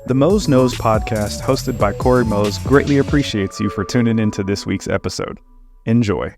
The Mose Knows podcast, hosted by Cory Mose, greatly appreciates you for tuning into this week's episode. Enjoy.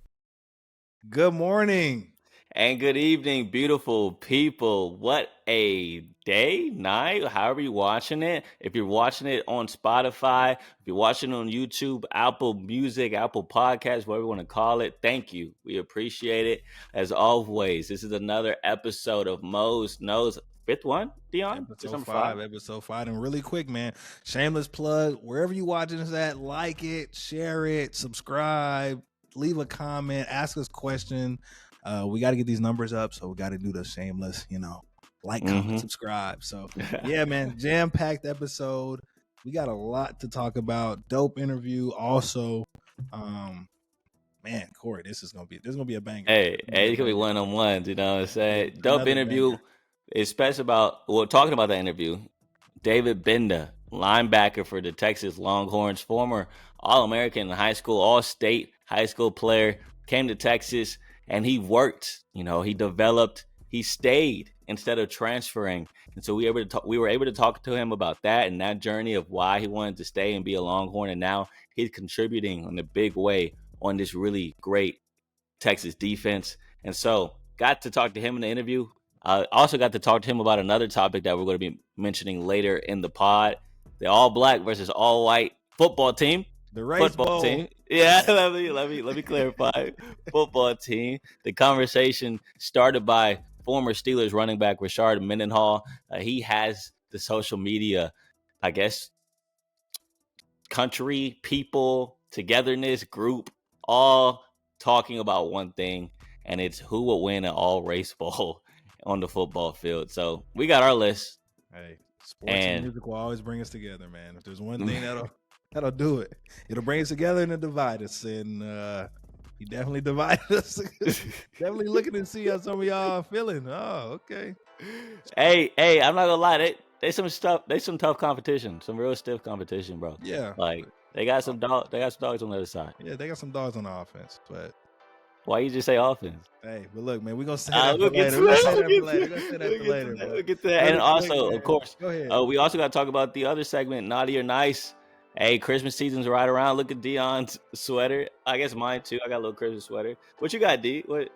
Good morning. And good evening, beautiful people. What a day, night, however you're watching it. If you're watching it on Spotify, if you're watching it on YouTube, Apple Music, Apple Podcasts, whatever you want to call it, thank you. We appreciate it. As always, this is another episode of Mose Knows. Fifth one, Deon? Episode 5. And really quick, man, shameless plug. Wherever you watching this at, like it, share it, subscribe, leave a comment, ask us a question. We got to get these numbers up, so we got to do the shameless, like, comment, subscribe. So, yeah, man, jam-packed episode. We got a lot to talk about. Dope interview. Also, man, Cory, this is gonna be a banger. Hey, it's gonna be one-on-ones. You know what I'm saying? Dope interview. Banger. Especially talking about that interview. David Gbenda, linebacker for the Texas Longhorns, former All-American in high school, All-State high school player, came to Texas. And he worked, he developed, he stayed instead of transferring. And so we were able to talk to him about that and that journey of why he wanted to stay and be a Longhorn. And now he's contributing in a big way on this really great Texas defense. And so got to talk to him in the interview. Also got to talk to him about another topic that we're going to be mentioning later in the pod. The all-black versus all-white football team. The race football team. Yeah, let me clarify. Football team. The conversation started by former Steelers running back Rashard Mendenhall. He has the social media, I guess, country, people, togetherness, group, all talking about one thing, and it's who will win an all-race bowl on the football field. So we got our list. Hey, sports and music will always bring us together, man. If there's one thing that'll do it. It'll bring us together and it'll divide us. And he definitely divided us. Definitely looking to see how some of y'all are feeling. Oh, okay. Hey, I'm not gonna lie. They some tough competition. Some real stiff competition, bro. Yeah. Like they got some dogs on the other side. Yeah, they got some dogs on the offense. But why you just say offense? Hey, but look, man, we're gonna say that for later. We'll get to that. And also, of course, go ahead. We also got to talk about the other segment, Naughty or Nice. Hey, Christmas season's right around. Look at Deon's sweater. I guess mine too. I got a little Christmas sweater. What you got, D? What?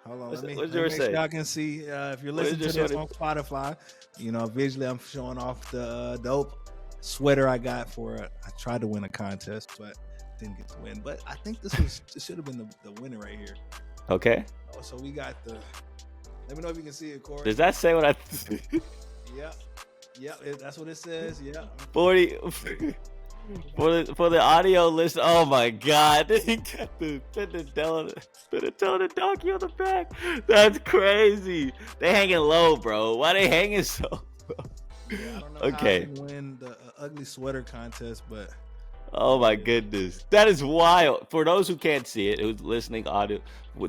Hold on. What's Let yours me make say? sure y'all can see. If you're listening to this on Spotify, visually I'm showing off the dope sweater I got for. I tried to win a contest, but didn't get to win. But I think this should have been the winner right here. Okay. Oh, so we got the. Let me know if you can see it, Cory. Does that say what I? Yep. That's what it says. Yeah. 40. For the audio list, oh my God, they got the telling donkey on the back. That's crazy. They hanging low, bro. Why they hanging so low? Yeah, I don't know okay. how to win the ugly sweater contest, but oh my goodness, that is wild. For those who can't see it, who's listening through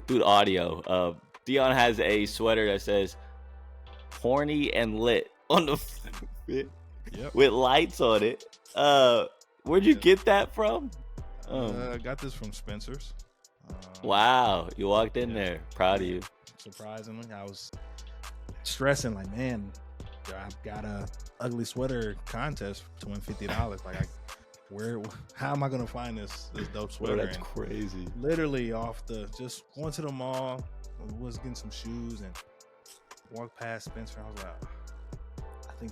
the audio, Deon has a sweater that says "horny and lit" on the fit, with lights on it. Where'd you get that from? I got this from Spencer's. Wow, you walked in there. Proud of you. Surprisingly, I was stressing like, man, I've got a ugly sweater contest to win $50. Like, how am I gonna find this dope sweater? Bro, that's crazy. Literally just went to the mall, was getting some shoes, and walked past Spencer. I was like, I think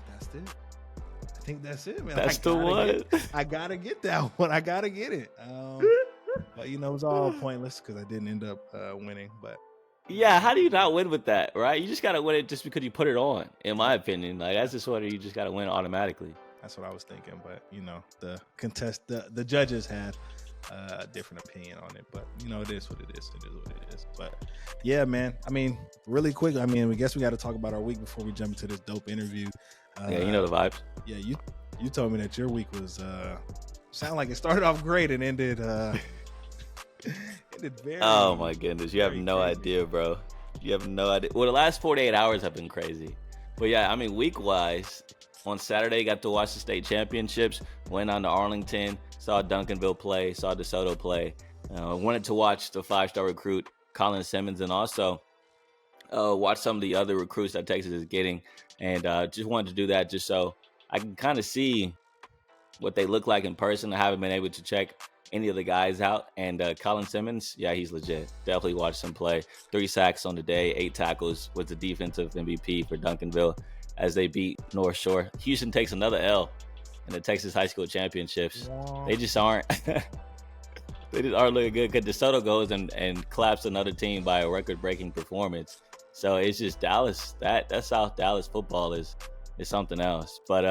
that's it, man. That's the one. I gotta get that one. I gotta get it. But it was all pointless because I didn't end up winning. But yeah, how do you not win with that, right? You just gotta win it just because you put it on. In my opinion, like that's the sweater you just gotta win automatically. That's what I was thinking. But the judges had a different opinion on it. But it is what it is. It is what it is. But yeah, man. I mean, really quick. I mean, we guess we got to talk about our week before we jump into this dope interview. Yeah, you know the vibes. Yeah, you told me that your week was sound like it started off great and ended very. Oh my goodness, you have no idea, bro. You have no idea. Well, the last 48 hours have been crazy, but yeah, I mean, week wise, on Saturday got to watch the state championships. Went on to Arlington, saw Duncanville play, saw DeSoto play. Wanted to watch the 5-star recruit Colin Simmons, and also watch some of the other recruits that Texas is getting, and just wanted to do that just so I can kind of see what they look like in person. I haven't been able to check any of the guys out. And Colin Simmons, yeah, he's legit. Definitely watched him play. 3 sacks on the day, 8 tackles, was the defensive MVP for Duncanville as they beat North Shore. Houston takes another L in the Texas High School Championships. Wow. They just aren't. They just aren't looking good because DeSoto goes and claps another team by a record-breaking performance. So it's just Dallas. That South Dallas football is something else. But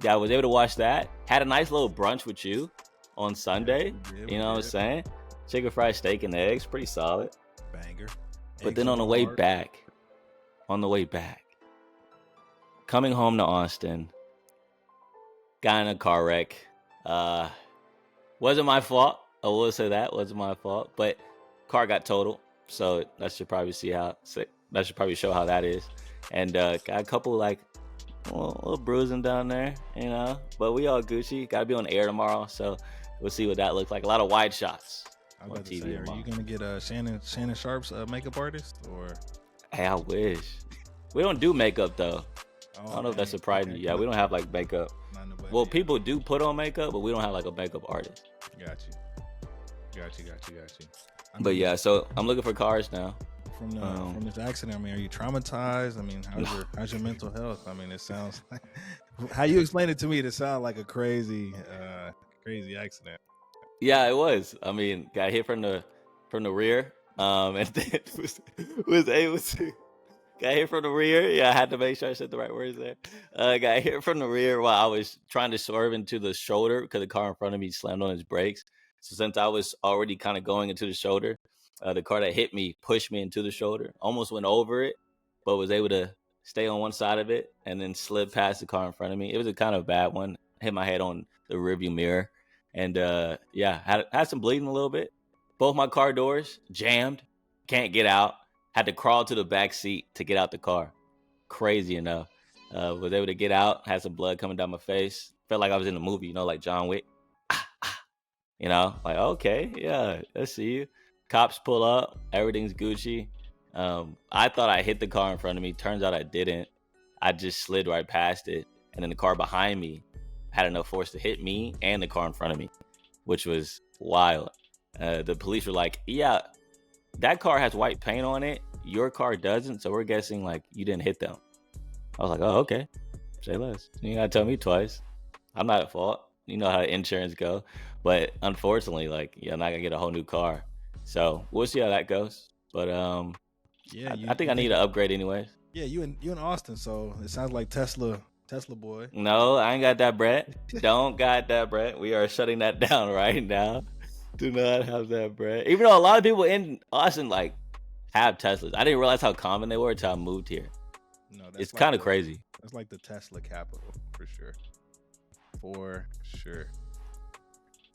yeah, I was able to watch that. Had a nice little brunch with you on Sunday. You know what I'm saying? Chicken fried steak and eggs, pretty solid. Banger. But then on the way back, coming home to Austin, got in a car wreck. Wasn't my fault. I will say that wasn't my fault. But car got totaled, so that should probably show how that is. And got a couple like little bruising down there, you know. But we all Gucci. Got to be on air tomorrow, so we'll see what that looks like. A lot of wide shots on TV. Are you gonna get Shannon Sharp's makeup artist or? Hey, I wish. We don't do makeup though. I don't know if that's surprising you. Yeah, we don't have like makeup. Well, people do put on makeup, but we don't have like a makeup artist. Got you. But yeah, so I'm looking for cars now. From this accident, I mean, are you traumatized? I mean, how's your mental health? I mean, it sounds like how you explained it to me. It sounded like a crazy accident. Yeah, it was. I mean, got hit from the rear, and then was able to. Got hit from the rear. Yeah, I had to make sure I said the right words there. Got hit from the rear while I was trying to swerve into the shoulder because the car in front of me slammed on its brakes. So since I was already kind of going into the shoulder, the car that hit me pushed me into the shoulder. Almost went over it, but was able to stay on one side of it and then slid past the car in front of me. It was a kind of bad one. Hit my head on the rearview mirror. And yeah, had some bleeding a little bit. Both my car doors jammed. Can't get out. Had to crawl to the back seat to get out the car. Crazy enough. Was able to get out. Had some blood coming down my face. Felt like I was in a movie, you know, like John Wick. You know, like, okay, yeah, I see you. Cops pull up. Everything's Gucci. I thought I hit the car in front of me. Turns out I didn't. I just slid right past it. And then the car behind me had enough force to hit me and the car in front of me, which was wild. The police were like, yeah, that car has white paint on it. Your car doesn't. So we're guessing like you didn't hit them. I was like, oh, okay. Say less. You gotta tell me twice. I'm not at fault. You know how insurance go. But unfortunately, like, yeah, I'm not gonna get a whole new car. So we'll see how that goes. But yeah, I think I need to upgrade anyways. Yeah, you in Austin, so it sounds like Tesla boy. No, I ain't got that bread. Don't got that bread. We are shutting that down right now. Do not have that bread. Even though a lot of people in Austin like have Teslas. I didn't realize how common they were until I moved here. No, it's like kind of crazy. That's like the Tesla capital for sure. For sure.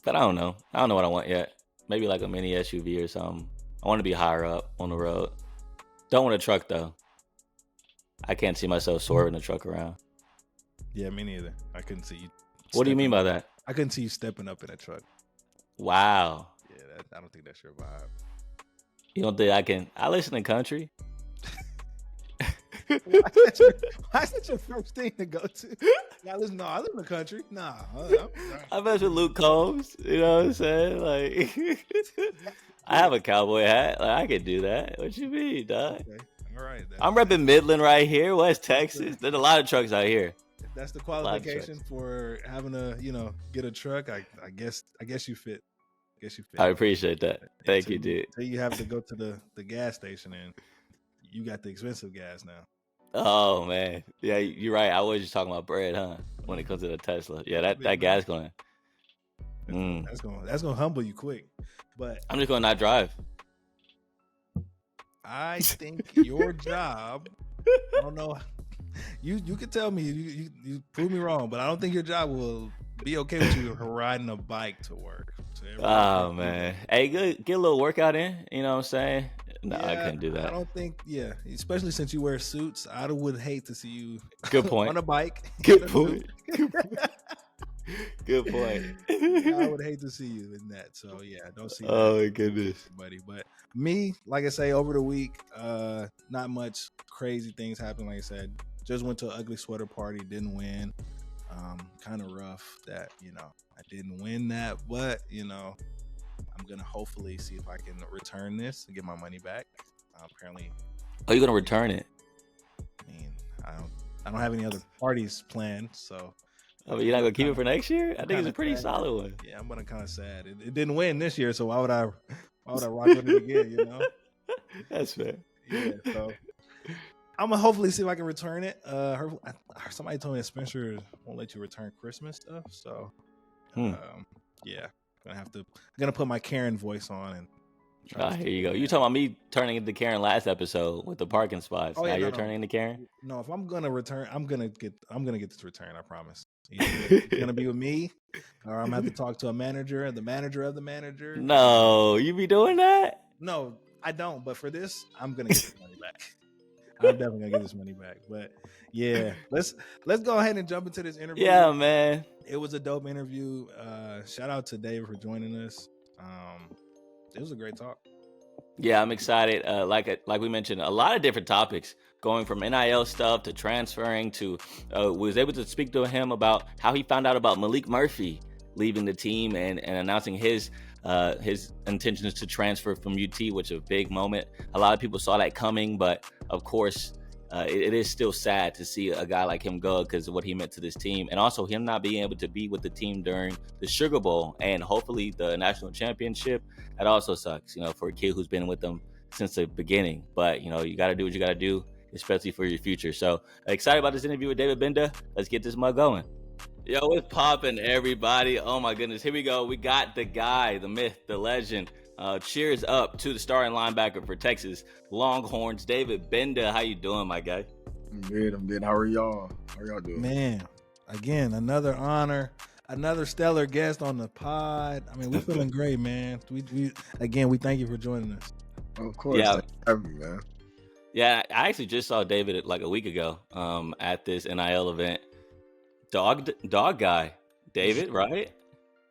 But I don't know. I don't know what I want yet. Maybe like a mini SUV or something. I want to be higher up on the road. Don't want a truck though. I can't see myself swerving the truck around. Yeah, me neither. I couldn't see you. What do you mean by that? I couldn't see you stepping up in a truck. Wow. Yeah, I don't think that's your vibe. You don't think I can? I listen to country. Why is that your first thing to go to? I live in the country. Nah. I mess with Luke Combs. You know what I'm saying? Like, I have a cowboy hat. Like, I can do that. What you mean, dog? Okay. All right. I'm repping Midland right here, West Texas. There's a lot of trucks out here. That's the qualification for having to, get a truck. I guess you fit. I appreciate that. Thank you, dude. So you have to go to the gas station, and you got the expensive gas now. Oh man, yeah, you're right. I was just talking about bread, huh? When it comes to the Tesla, yeah, that gas going. That's gonna humble you quick. But I'm just gonna not drive. I think your job. I don't know. You can tell me. You prove me wrong, but I don't think your job will be okay with you riding a bike to work. Oh man, hey, get a little workout in. You know what I'm saying? No, I couldn't do that. I don't think. Yeah, especially since you wear suits, I would hate to see you. Good point. On a bike. Good point. Good point. I would hate to see you in that. So yeah, don't see. Oh my goodness, buddy. But me, like I say, over the week, not much crazy things happened. Like I said, just went to an ugly sweater party, didn't win. Kind of rough that, I didn't win that, but, I'm going to hopefully see if I can return this and get my money back. Apparently. Oh, you're going to return it? I mean, I don't have any other parties planned, so. Oh, you're not going to keep it for next year? I think it's a pretty solid one. Yeah, I'm kind of sad. It didn't win this year, so why would I rock with it again, That's fair. Yeah, so I'm going to hopefully see if I can return it. Somebody told me that Spencer won't let you return Christmas stuff, so yeah. Gonna put my Karen voice on and here you go. You talking about me turning into Karen last episode with the parking spots. Oh, yeah, now you're turning into Karen? No, if I'm gonna return, I'm gonna get this return, I promise. It's gonna be with me, or I'm gonna have to talk to a manager, the manager of the manager. No, you be doing that? No, I don't, but for this, I'm gonna get this money back. I'm definitely gonna get this money back. But yeah, let's go ahead and jump into this interview. Yeah, man. It was a dope interview. Shout out to Dave for joining us. It was a great talk. Yeah, I'm excited. Like we mentioned, a lot of different topics, going from NIL stuff to transferring to. Was able to speak to him about how he found out about Maalik Murphy leaving the team and announcing his intentions to transfer from UT, which is a big moment. A lot of people saw that coming, but of course, it is still sad to see a guy like him go because of what he meant to this team, and also him not being able to be with the team during the Sugar Bowl and hopefully the national championship. That also sucks, for a kid who's been with them since the beginning. But you got to do what you got to do, especially for your future. So excited about this interview with David Gbenda. Let's get this mug going. Yo, it's popping, everybody. Oh my goodness, here we go. We got the guy, the myth, the legend. Cheers up to the starting linebacker for Texas Longhorns, David Gbenda. How you doing, my guy? I'm good. How are y'all? How y'all doing? Man, again, another honor, another stellar guest on the pod. I mean, we're feeling great, man. We thank you for joining us. Of course. Yeah. Thank you, man. Yeah, I actually just saw David like a week ago at this NIL event. Dog guy, David, right?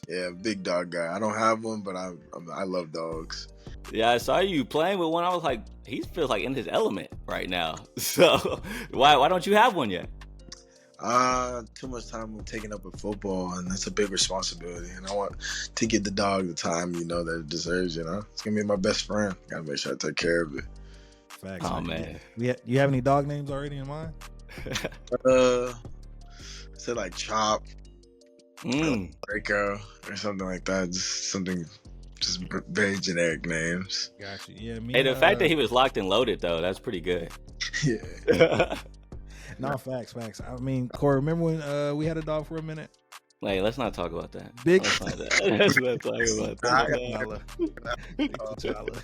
Yeah, big dog guy. I don't have one, but I love dogs. Yeah, I saw you playing with one. I was like, he feels like in his element right now. So why don't you have one yet? Too much time taken up with football, and that's a big responsibility. And I want to give the dog the time, that it deserves. It's gonna be my best friend. Gotta make sure I take care of it. Facts. Oh man. You have any dog names already in mind? Say like Chop. Draco or something like that. Just very generic names. Gotcha. Yeah. Hey, the fact that he was locked and loaded though, that's pretty good. Yeah. No, facts. I mean, Cory, remember when we had a dog for a minute? Hey, let's not talk about that. Let's not talk about that.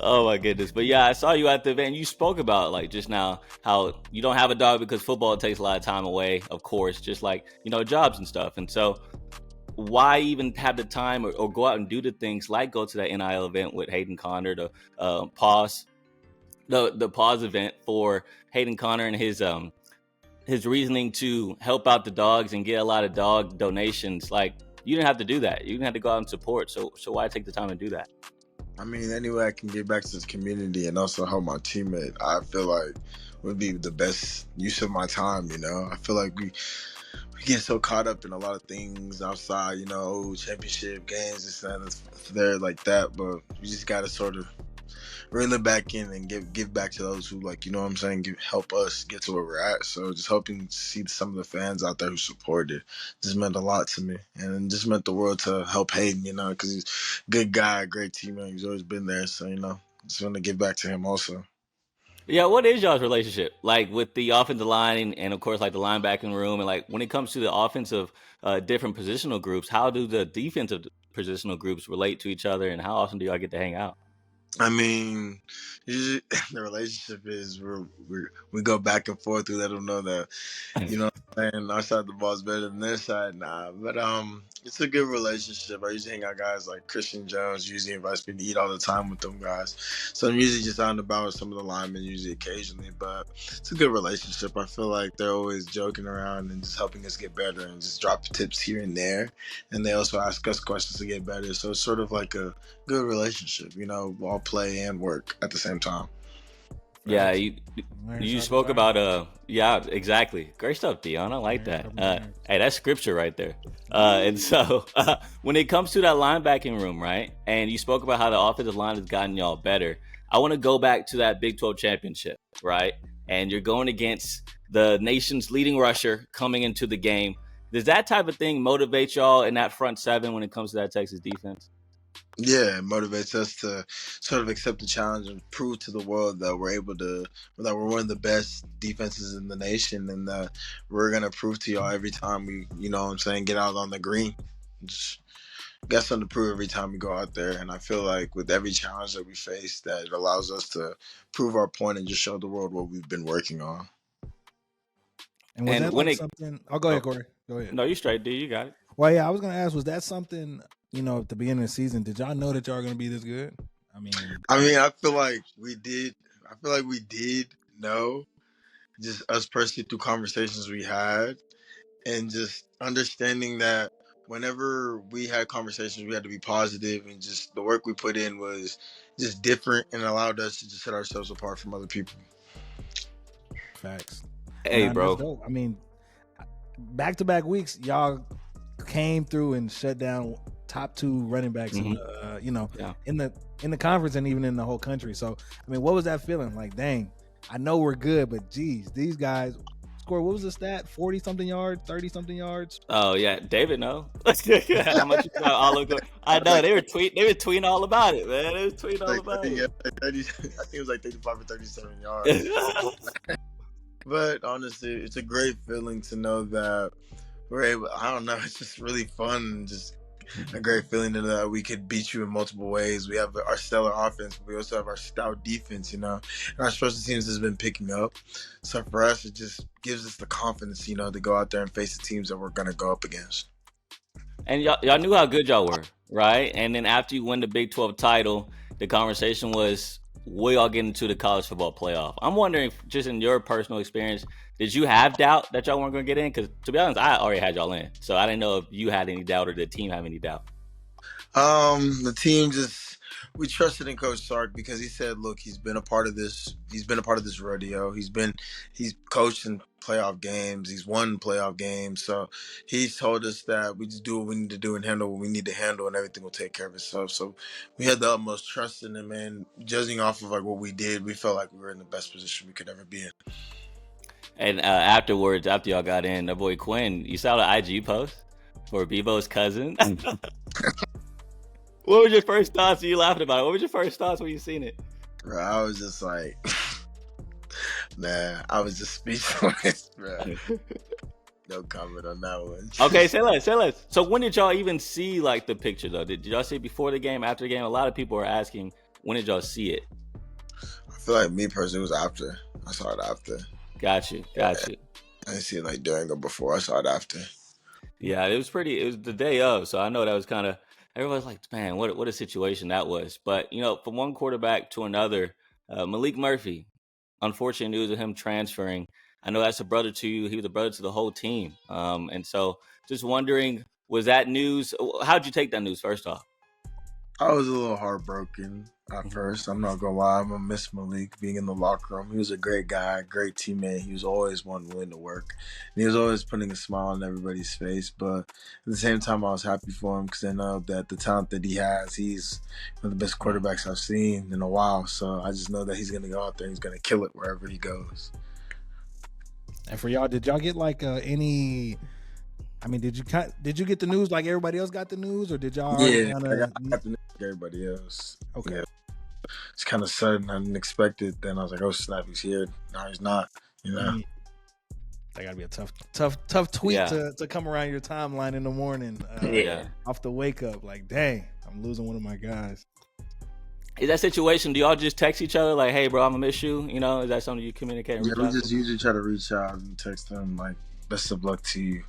Oh my goodness. But yeah, I saw you at the event. You spoke about like just now how you don't have a dog because football takes a lot of time away, of course, just like, jobs and stuff. And so why even have the time or go out and do the things like go to that NIL event with Hayden Conner, the pause event for Hayden Conner and his reasoning to help out the dogs and get a lot of dog donations. Like, you didn't have to do that. You didn't have to go out and support. So why take the time to do that? I mean, any way I can give back to the community and also help my teammate, I feel like would be the best use of my time, I feel like we get so caught up in a lot of things outside, championship games, this and there like that, but we just got to sort of reel it back in and give back to those who, like, help us get to where we're at. So just hoping to see some of the fans out there who supported just meant a lot to me, and just meant the world to help Hayden, because he's a good guy, great teammate. He's always been there. So, just want to give back to him also. Yeah, what is y'all's relationship like with the offensive line and of course like the linebacking room, and like when it comes to the offensive different positional groups, how do the defensive positional groups relate to each other, and how often do y'all get to hang out? I mean, usually the relationship is we go back and forth. We let them know that, our side of the ball is better than their side. Nah, but it's a good relationship. I usually hang out guys like Christian Jones. Usually invites me to eat all the time with them guys. So I'm usually just out and about with some of the linemen, usually occasionally. But it's a good relationship. I feel like they're always joking around and just helping us get better and just drop tips here and there. And they also ask us questions to get better. So it's sort of like a good relationship, all play and work at the same time. Yeah, you spoke about yeah, exactly. Great stuff, Deon. I like that. Hey, that's scripture right there. And so when it comes to that linebacking room, right? And you spoke about how the offensive line has gotten y'all better. I want to go back to that Big 12 championship, right? And you're going against the nation's leading rusher coming into the game. Does that type of thing motivate y'all in that front seven when it comes to that Texas defense? Yeah, it motivates us to sort of accept the challenge and prove to the world that that we're one of the best defenses in the nation, and that we're gonna prove to y'all every time we, you know what I'm saying, get out on the green. Just got something to prove every time we go out there, and I feel like with every challenge that we face, that it allows us to prove our point and just show the world what we've been working on. And was that like something? Oh, go ahead, Cory. Go ahead. No, you straight, dude. You got it. Well, yeah, I was gonna ask, was that something, you know, at the beginning of the season? Did y'all know that y'all were gonna be this good? I feel like we did. I feel like we did know, just us personally through conversations we had, and just understanding that whenever we had conversations, we had to be positive, and just the work we put in was just different and allowed us to just set ourselves apart from other people. Facts. Hey, bro. That's dope. I mean, back-to-back weeks, y'all came through and shut down top two running backs in the, in the conference and even in the whole country. So, I mean, what was that feeling? Like, dang, I know we're good, but geez, these guys scored, what was the stat? 40-something yards, 30-something yards? Oh, yeah. David, no. How much you thought all of them? I know. They were tweeting all about it, man. They were tweeting all about it. I think it was like 35 or 37 yards. But honestly, it's a great feeling to know that we're able, I don't know, it's just really fun. Just a great feeling that we could beat you in multiple ways. We have our stellar offense, but we also have our stout defense, you know. And our special teams has been picking up. So for us, it just gives us the confidence, you know, to go out there and face the teams that we're going to go up against. And y'all knew how good y'all were, right? And then after you win the Big 12 title, the conversation was, will y'all get into the college football playoff? I'm wondering, just in your personal experience, did you have doubt that y'all weren't going to get in? Because to be honest, I already had y'all in. So I didn't know if you had any doubt or the team have any doubt. The team we trusted in Coach Sark because he said, look, he's been a part of this rodeo. He's coached in playoff games. He's won playoff games. So he's told us that we just do what we need to do and handle what we need to handle, and everything will take care of itself. So we had the utmost trust in him, and judging off of like what we did, we felt like we were in the best position we could ever be in. And afterwards, after y'all got in, the boy Quinn, you saw the IG post for Bebo's cousin. What was your first thoughts? You laughing about it. What was your first thoughts when you seen it? Bro, I was just like, man, I was just speechless, bro. No comment on that one. Okay, say less. So when did y'all even see like the picture though? Did y'all see it before the game, after the game? A lot of people are asking, when did y'all see it? I feel like me personally, it was after. I saw it after. Got you. I didn't see it like during or before. I saw it after. Yeah, it was the day of, so I know that was kind of, everyone's like, man, what a situation that was. But, you know, from one quarterback to another, Maalik Murphy, unfortunate news of him transferring. I know that's a brother to you. He was a brother to the whole team. And so just wondering, was that news, how'd you take that news first off? I was a little heartbroken at first. I'm not gonna lie. I'm gonna miss Maalik being in the locker room. He was a great guy, great teammate. He was always one willing to work. And he was always putting a smile on everybody's face. But at the same time, I was happy for him because I know that the talent that he has, he's one of the best quarterbacks I've seen in a while. So I just know that he's gonna go out there and he's gonna kill it wherever he goes. And for y'all, did y'all get like any? I mean, did you get the news like everybody else got the news, or did y'all? Yeah, I got the news like everybody else. Okay, yeah. It's kind of sudden, unexpected. Then I was like, "Oh snap, he's here!" No, he's not. You know, that gotta be a tough tweet to come around your timeline in the morning. Off the wake up, like, dang, I'm losing one of my guys. Is that situation? Do y'all just text each other like, "Hey, bro, I'm gonna miss you"? You know, is that something you communicate? And we just usually try to reach out and text them like, "Best of luck to you."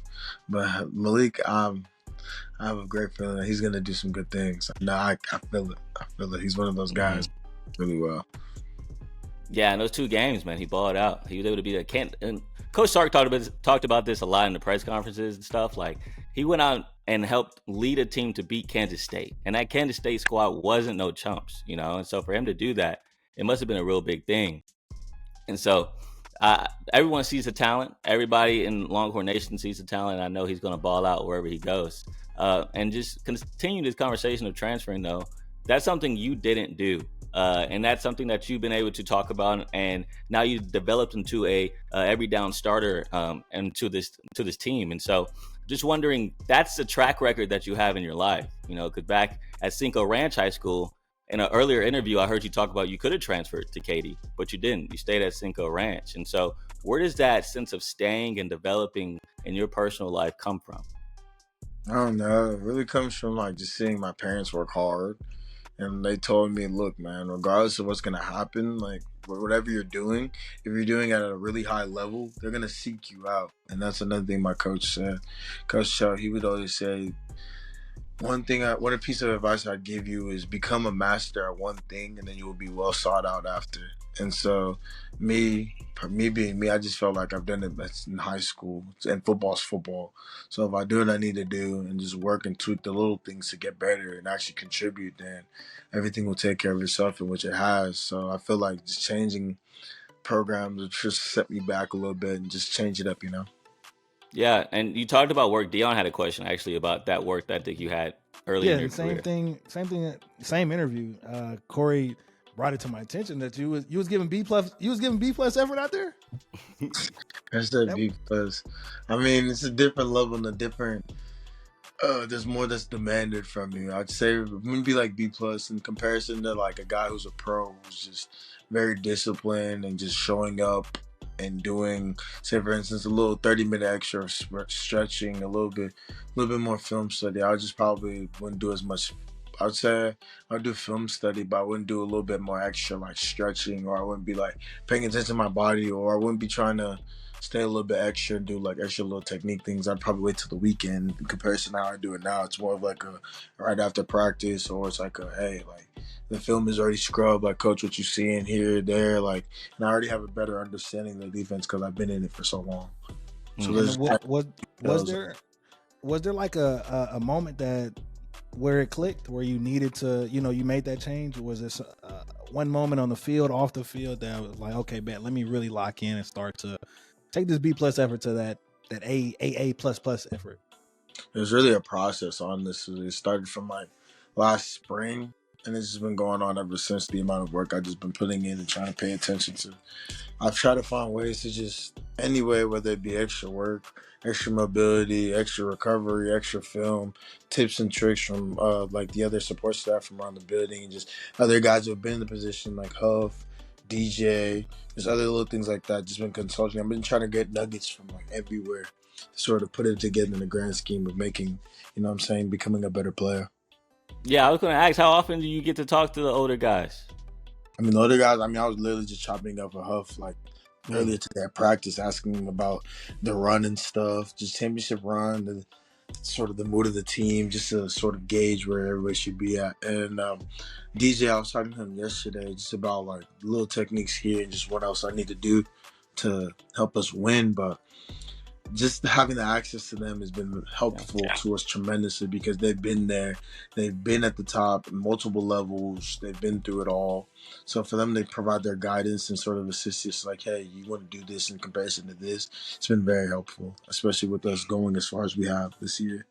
But Maalik, I have a great feeling that he's gonna do some good things. No, I feel it. I feel it. He's one of those guys really well. Yeah, in those 2 games, man, he balled out. He was able to be that. And Coach Sark talked about this a lot in the press conferences and stuff. Like, he went out and helped lead a team to beat Kansas State, and that Kansas State squad wasn't no chumps, you know. And so for him to do that, it must have been a real big thing. And so everyone sees the talent. Everybody in Longhorn Nation sees the talent. I know he's going to ball out wherever he goes. And just continue this conversation of transferring, though. That's something you didn't do. And that's something that you've been able to talk about, and now you've developed into a every down starter and to this team. And so, just wondering, that's the track record that you have in your life, because back at Cinco Ranch High School, in an earlier interview, I heard you talk about you could have transferred to Katy, but you didn't. You stayed at Cinco Ranch. And so, where does that sense of staying and developing in your personal life come from? I don't know. It really comes from like just seeing my parents work hard. And they told me, look, man, regardless of what's going to happen, like whatever you're doing, if you're doing it at a really high level, they're going to seek you out. And that's another thing my coach said. Coach Shaw, he would always say, one piece of advice I'd give you is become a master at one thing, and then you will be well sought out after. And so me being me, I just felt like I've done it in high school, and football's football. So if I do what I need to do and just work and tweak the little things to get better and actually contribute, then everything will take care of itself, in which it has. So I feel like just changing programs will just set me back a little bit and just change it up, Yeah, and you talked about work. Deon had a question actually about that work ethic you had early in your same career. same interview. Cory brought it to my attention that you was giving B+. You was giving B+ effort out there. That's that B+. I mean, it's a different level and a different. There's more that's demanded from you. I'd say it wouldn't be like B+ in comparison to like a guy who's a pro, who's just very disciplined and just showing up and doing, say for instance, a little 30-minute extra stretching, a little bit more film study. I just probably wouldn't do as much. I would say I'd do film study, but I wouldn't do a little bit more extra like stretching, or I wouldn't be like paying attention to my body, or I wouldn't be trying to stay a little bit extra and do like extra little technique things. I'd probably wait till the weekend in comparison to how I do it now. It's more of like a right after practice, or it's like a, hey, like the film is already scrubbed, like coach, what you seeing here, there, like, and I already have a better understanding of the defense because I've been in it for so long. So was there like a moment that where it clicked, where you needed to, you made that change? Or was this one moment on the field, off the field, that was like, okay, man, let me really lock in and start to take this B+ effort to that A++ effort? It was really a process, honestly. It started from like last spring, and it's just been going on ever since. The amount of work I've just been putting in and trying to pay attention to. I've tried to find ways to just, anyway, whether it be extra work, extra mobility, extra recovery, extra film, tips and tricks from like the other support staff from around the building, and just other guys who have been in the position like Huff, DJ, just other little things like that. Just been consulting. I've been trying to get nuggets from like everywhere to sort of put it together in the grand scheme of making, becoming a better player. Yeah, I was going to ask, how often do you get to talk to the older guys? I mean, the older guys, I was literally just chopping up a Huff like earlier today at practice, asking him about the run and stuff, just championship run, and sort of the mood of the team, just to sort of gauge where everybody should be at. And DJ, I was talking to him yesterday just about like little techniques here and just what else I need to do to help us win. But just having the access to them has been helpful to us tremendously, because they've been there. They've been at the top, multiple levels. They've been through it all. So for them, they provide their guidance and sort of assist us like, hey, you want to do this in comparison to this. It's been very helpful, especially with us going as far as we have this year.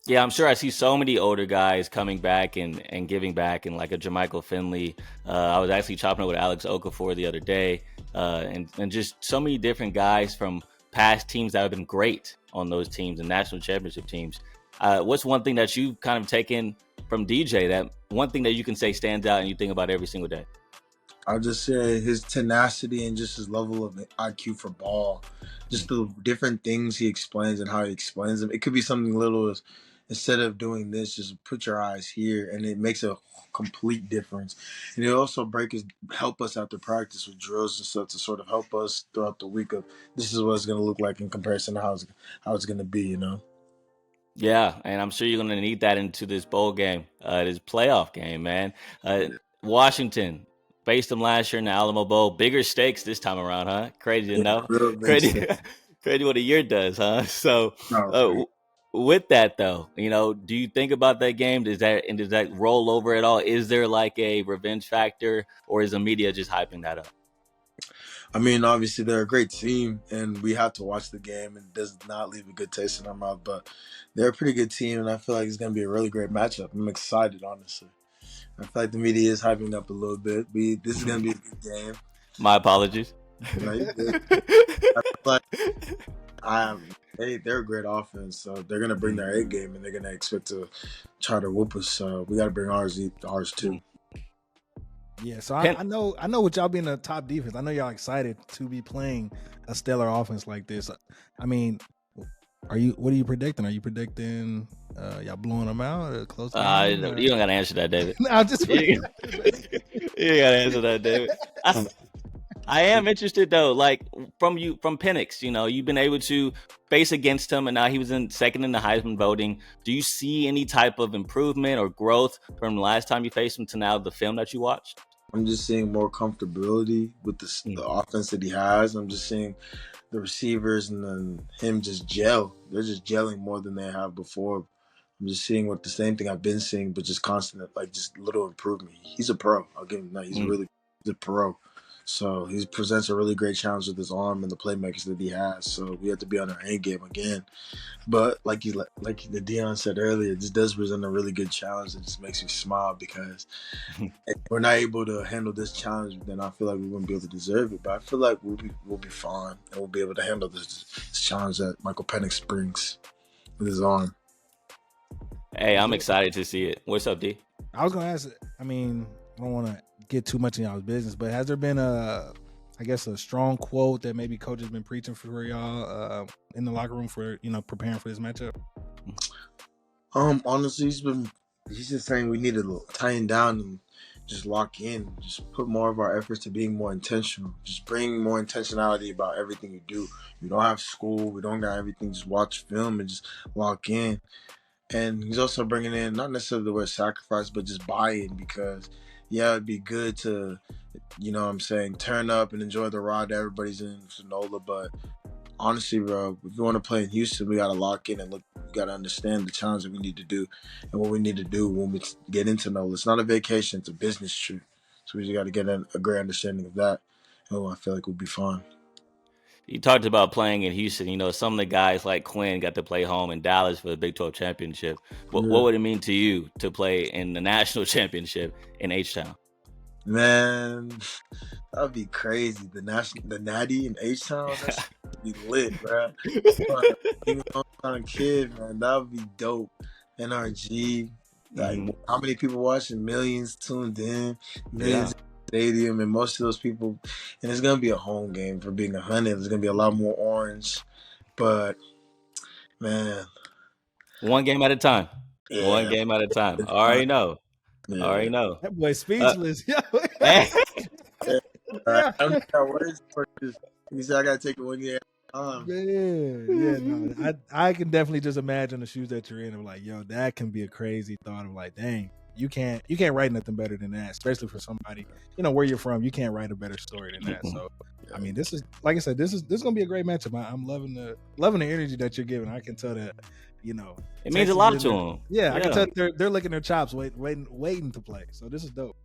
Yeah, I'm sure I see so many older guys coming back and giving back, and like a Jermichael Finley. I was actually chopping up with Alex Okafor the other day, and just so many different guys from past teams that have been great on those teams and national championship teams. What's one thing that you've kind of taken from DJ, that one thing that you can say stands out and you think about every single day? I'll just say his tenacity and just his level of IQ for ball, just the different things he explains and how he explains them. It could be something little as, instead of doing this, just put your eyes here, and it makes a complete difference. And it also help us after practice with drills and stuff to sort of help us throughout the week of, this is what it's going to look like in comparison to how it's going to be, Yeah, and I'm sure you're going to need that into this bowl game, this playoff game, man. Washington faced them last year in the Alamo Bowl. Bigger stakes this time around, huh? Crazy to know. Crazy what a year does, huh? So with that, though, do you think about that game? Does that roll over at all? Is there like a revenge factor, or is the media just hyping that up? I mean, obviously they're a great team, and we have to watch the game, and it does not leave a good taste in our mouth. But they're a pretty good team, and I feel like it's going to be a really great matchup. I'm excited, honestly. I feel like the media is hyping up a little bit. This is going to be a good game. My apologies. No, you good. I feel like they're a great offense, so they're going to bring their A game, and they're going to expect to try to whoop us. So we got to bring ours too. Yeah, so I know with y'all being a top defense, I know y'all excited to be playing a stellar offense like this. I mean, what are you predicting? Are you predicting y'all blowing them out or close? You don't gotta answer that, David. No, I'm just you gotta answer that, David. I am interested though, like from Penix, you've been able to face against him, and now he was second in the Heisman voting. Do you see any type of improvement or growth from the last time you faced him to now the film that you watched? I'm just seeing more comfortability with the offense that he has. I'm just seeing the receivers and then him just gel. They're just gelling more than they have before. I'm just seeing the same thing I've been seeing, but just constant, like just little improvement. He's a pro. I'll give him that. He's a pro. So he presents a really great challenge with his arm and the playmakers that he has. So we have to be on our A game again. But like the Deon said earlier, this does present a really good challenge that just makes me smile, because if we're not able to handle this challenge, then I feel like we wouldn't be able to deserve it. But I feel like we'll be fine, and we'll be able to handle this challenge that Michael Penix brings with his arm. Hey, I'm excited to see it. What's up, D? I was gonna ask. I mean, I don't want to get too much in y'all's business, but has there been a strong quote that maybe coach has been preaching for y'all in the locker room for preparing for this matchup? Honestly, he's just saying we need to tighten down and just lock in, just put more of our efforts to being more intentional, just bring more intentionality about everything you do. You don't have school, we don't got everything, just watch film and just lock in. And he's also bringing in not necessarily the word sacrifice, but just buy-in, because it'd be good to, turn up and enjoy the ride that everybody's in Sonola. But honestly, bro, if you want to play in Houston, we got to lock in and look. We got to understand the challenge that we need to do and what we need to do when we get into Nola. It's not a vacation; it's a business trip. So we just got to get a great understanding of that. And I feel like we'll be fine. You talked about playing in Houston. Some of the guys like Quinn got to play home in Dallas for the Big 12 championship. What would it mean to you to play in the national championship in H-Town? Man, that'd be crazy. The Natty in H-Town, that should be lit, bro. Even though I'm a kid, man, that would be dope. NRG, how many people watching? Millions tuned in, millions in the stadium, and most of those people, and it's gonna be a home game for being 100. There's gonna be a lot more orange, but man, one game at a time. Yeah. One game at a time. I already know. Yeah. I already know. That boy's speechless. I don't got words for this. He said I gotta take it 1 year. No, I can definitely just imagine the shoes that you're in. I'm like, yo, that can be a crazy thought. Of like, dang, you can't write nothing better than that, especially for somebody, where you're from. You can't write a better story than that. So, I mean, this is, like I said, this is gonna be a great matchup. I'm loving the energy that you're giving. I can tell that, it means a lot to them. Yeah, I can tell they're licking their chops, waiting to play. So this is dope.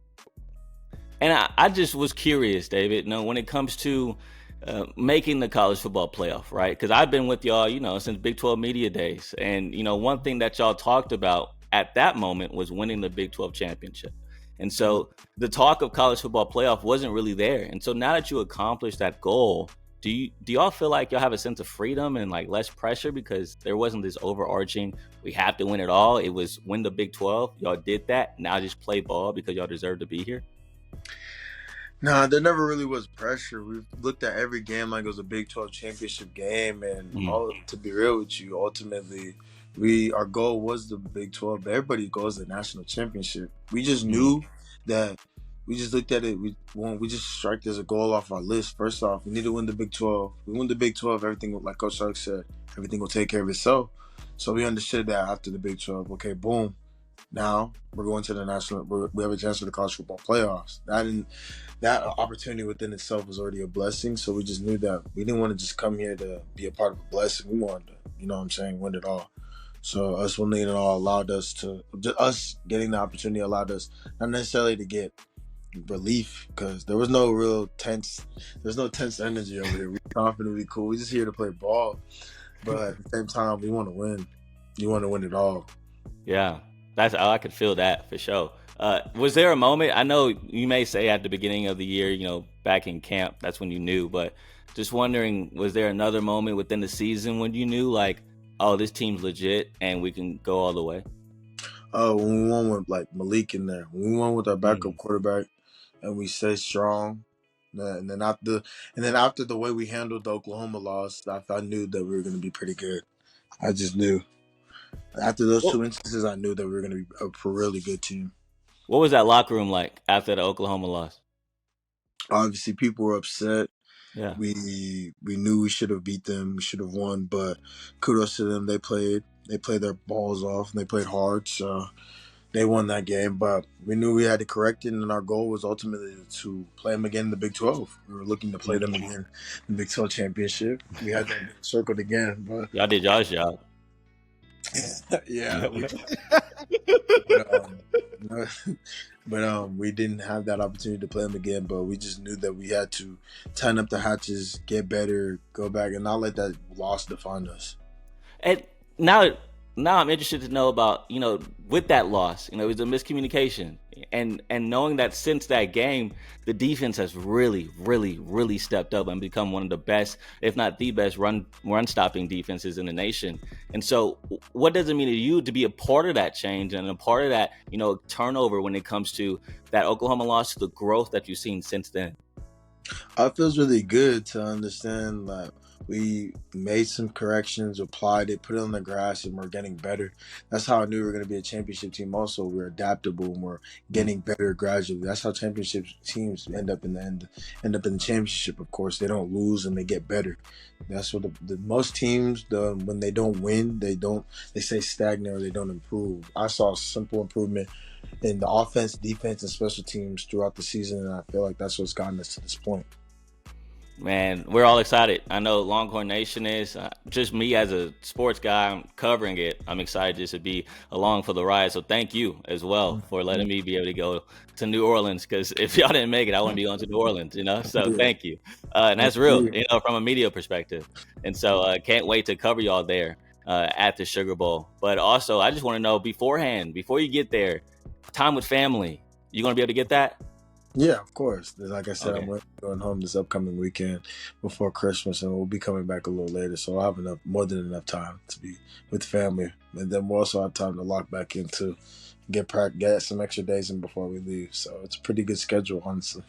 And I just was curious, David, when it comes to making the college football playoff, right? Because I've been with y'all, since Big 12 media days. And, one thing that y'all talked about at that moment was winning the Big 12 championship. And so the talk of college football playoff wasn't really there. And so now that you accomplished that goal, do y'all feel like y'all have a sense of freedom and like less pressure, because there wasn't this overarching, we have to win it all. It was win the Big 12. Y'all did that. Now just play ball because y'all deserve to be here. Nah, there never really was pressure. We've looked at every game like it was a Big 12 championship game. And to be real with you, ultimately, our goal was the Big 12, but everybody goes to the national championship. We just knew that. We just looked at it. We just strike as a goal off our list. First off, we need to win the Big 12. We win the Big 12, everything, like Coach Shark said, everything will take care of itself. So we understood that after the Big 12. Okay, boom. Now we're going to the national. We have a chance for the college football playoffs. That opportunity within itself was already a blessing. So we just knew that we didn't want to just come here to be a part of a blessing. We wanted to, win it all. So us winning it all allowed us to. Us getting the opportunity allowed us not necessarily to get relief because there was no real tense. There's no tense energy over here. We're confident, we cool. We just here to play ball, but at the same time, we want to win. You want to win it all. Yeah, I could feel that for sure. Was there a moment? I know you may say at the beginning of the year, back in camp, that's when you knew. But just wondering, was there another moment within the season when you knew, like, oh, this team's legit and we can go all the way? When we won with like Maalik in there, when we won with our backup quarterback, and we stayed strong, and then after the way we handled the Oklahoma loss, I knew that we were going to be pretty good. I just knew. After those two instances, I knew that we were going to be a really good team. What was that locker room like after the Oklahoma loss? Obviously, people were upset. Yeah, we knew we should have beat them. We should have won, but kudos to them. They played their balls off, and they played hard. So they won that game, but we knew we had to correct it, and our goal was ultimately to play them again in the Big 12. We were looking to play them again in the Big 12 championship. We had that circled again, but y'all did y'all's job. Yeah, we didn't have that opportunity to play them again. But we just knew that we had to tighten up the hatches, get better, go back, and not let that loss define us. And now I'm interested to know about, with that loss, it was a miscommunication. And knowing that since that game, the defense has really, really, really stepped up and become one of the best, if not the best, run stopping defenses in the nation. And so what does it mean to you to be a part of that change and a part of that, turnover when it comes to that Oklahoma loss, to the growth that you've seen since then? It feels really good to understand that we made some corrections, applied it, put it on the grass, and we're getting better. That's how I knew we were going to be a championship team. Also, we're adaptable and we're getting better gradually. That's how championship teams end up in the championship. Of course, they don't lose and they get better. That's what the most teams, when they don't win, they stay stagnant or they don't improve. I saw a simple improvement in the offense, defense, and special teams throughout the season, and I feel like that's what's gotten us to this point. Man, we're all excited. I know Longhorn Nation is. Just me as a sports guy, I'm covering it. I'm excited just to be along for the ride. So thank you as well for letting me be able to go to New Orleans, because if y'all didn't make it, I wouldn't be going to New Orleans, So thank you. And that's real, from a media perspective. And so can't wait to cover y'all there at the Sugar Bowl. But also, I just want to know beforehand, before you get there, time with family, you going to be able to get that? Yeah, of course. Like I said, Okay. I'm going home this upcoming weekend before Christmas, and we'll be coming back a little later. So I'll have more than enough time to be with family, and then we'll also have time to lock back into get some extra days in before we leave. So it's a pretty good schedule, honestly.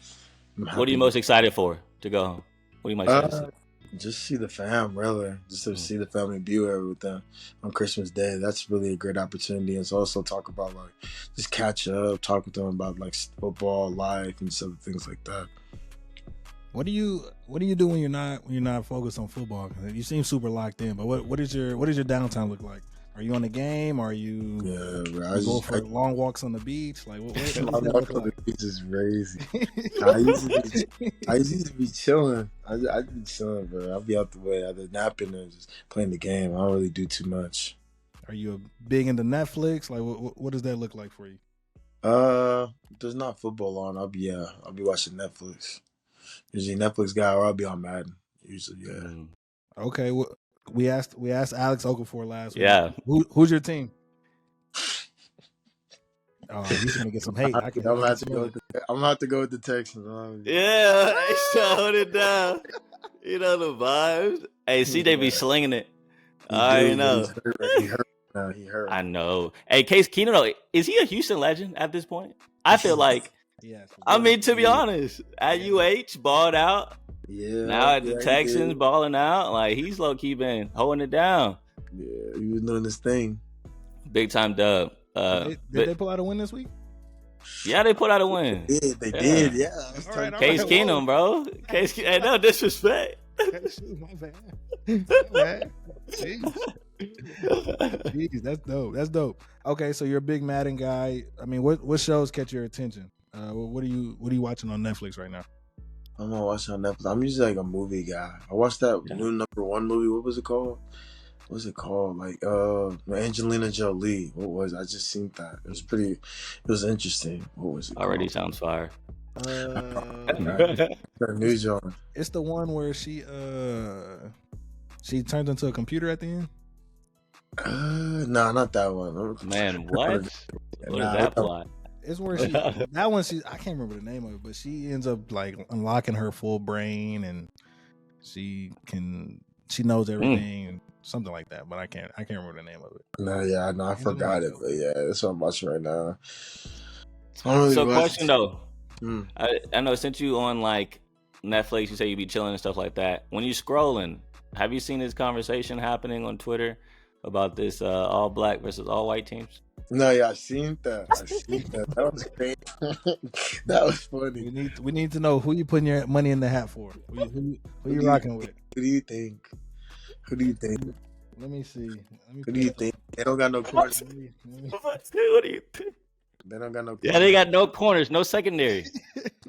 What are you most excited for to go home? What are you most excited to see? Just see the fam, really. Just to see the family, be with them on Christmas Day. That's really a great opportunity. And so also talk about just catch up, talk with them about football, life, and some things like that. What do you do when you're not focused on football? You seem super locked in, but what does your downtime look like? Are you on the game? Are you go for long walks on the beach? Like what long walks on the beach is crazy. I used to be chilling. I'd be chilling, bro. I'll be out the way, either napping or just playing the game. I don't really do too much. Are you big into Netflix? Like what does that look like for you? There's not football on. I'll be watching Netflix. Usually Netflix guy, or I'll be on Madden. Usually, yeah. Okay. Well, we asked Alex Okafor last week. Yeah. Who's your team? Oh, he's gonna get some hate. I'm gonna have to go with the Texans. Yeah, hold it down. The vibes. Hey, CJ be slinging it. I know. He hurt. I know. Hey, Case Keenum, is he a Houston legend at this point? I feel like. Yes. I mean, to be honest, at UH, balled out. Yeah. Now at the Texans, balling out. Like, he's low-key been holding it down. Yeah, he was doing his thing. Big time dub. Did they pull out a win this week? Yeah, they put out a win. They did. Yeah. Case Keenum, bro. Hey, no disrespect. My bad. Jeez, that's dope. Okay, so you're a big Madden guy. I mean, what shows catch your attention? What are you watching on Netflix right now? I'm not watching on Netflix. I'm usually a movie guy. I watched that new #1 movie. What was it called? Angelina Jolie. I just seen that. It was interesting. What was it called? Already sounds fire. The new joint. It's the one where she turns into a computer at the end. No, not that one. Man, what? What is that plot? It's where she that one I can't remember the name of it, but she ends up like unlocking her full brain and she knows everything and something like that. But I can't remember the name of it. No, I forgot it. But yeah, that's what I'm watching right now. So question though. I know since you on like Netflix, you say you be chilling and stuff like that. When you scrolling, have you seen this conversation happening on Twitter about this all black versus all white teams? No, yeah, I seen that. That was great. That was funny. We need to know who you putting your money in the hat for. Who you rocking with? Who do you think? Let me see. Who do you think? They don't got no corners. What do you think? They don't got no corners. Yeah, they got no corners, no secondary.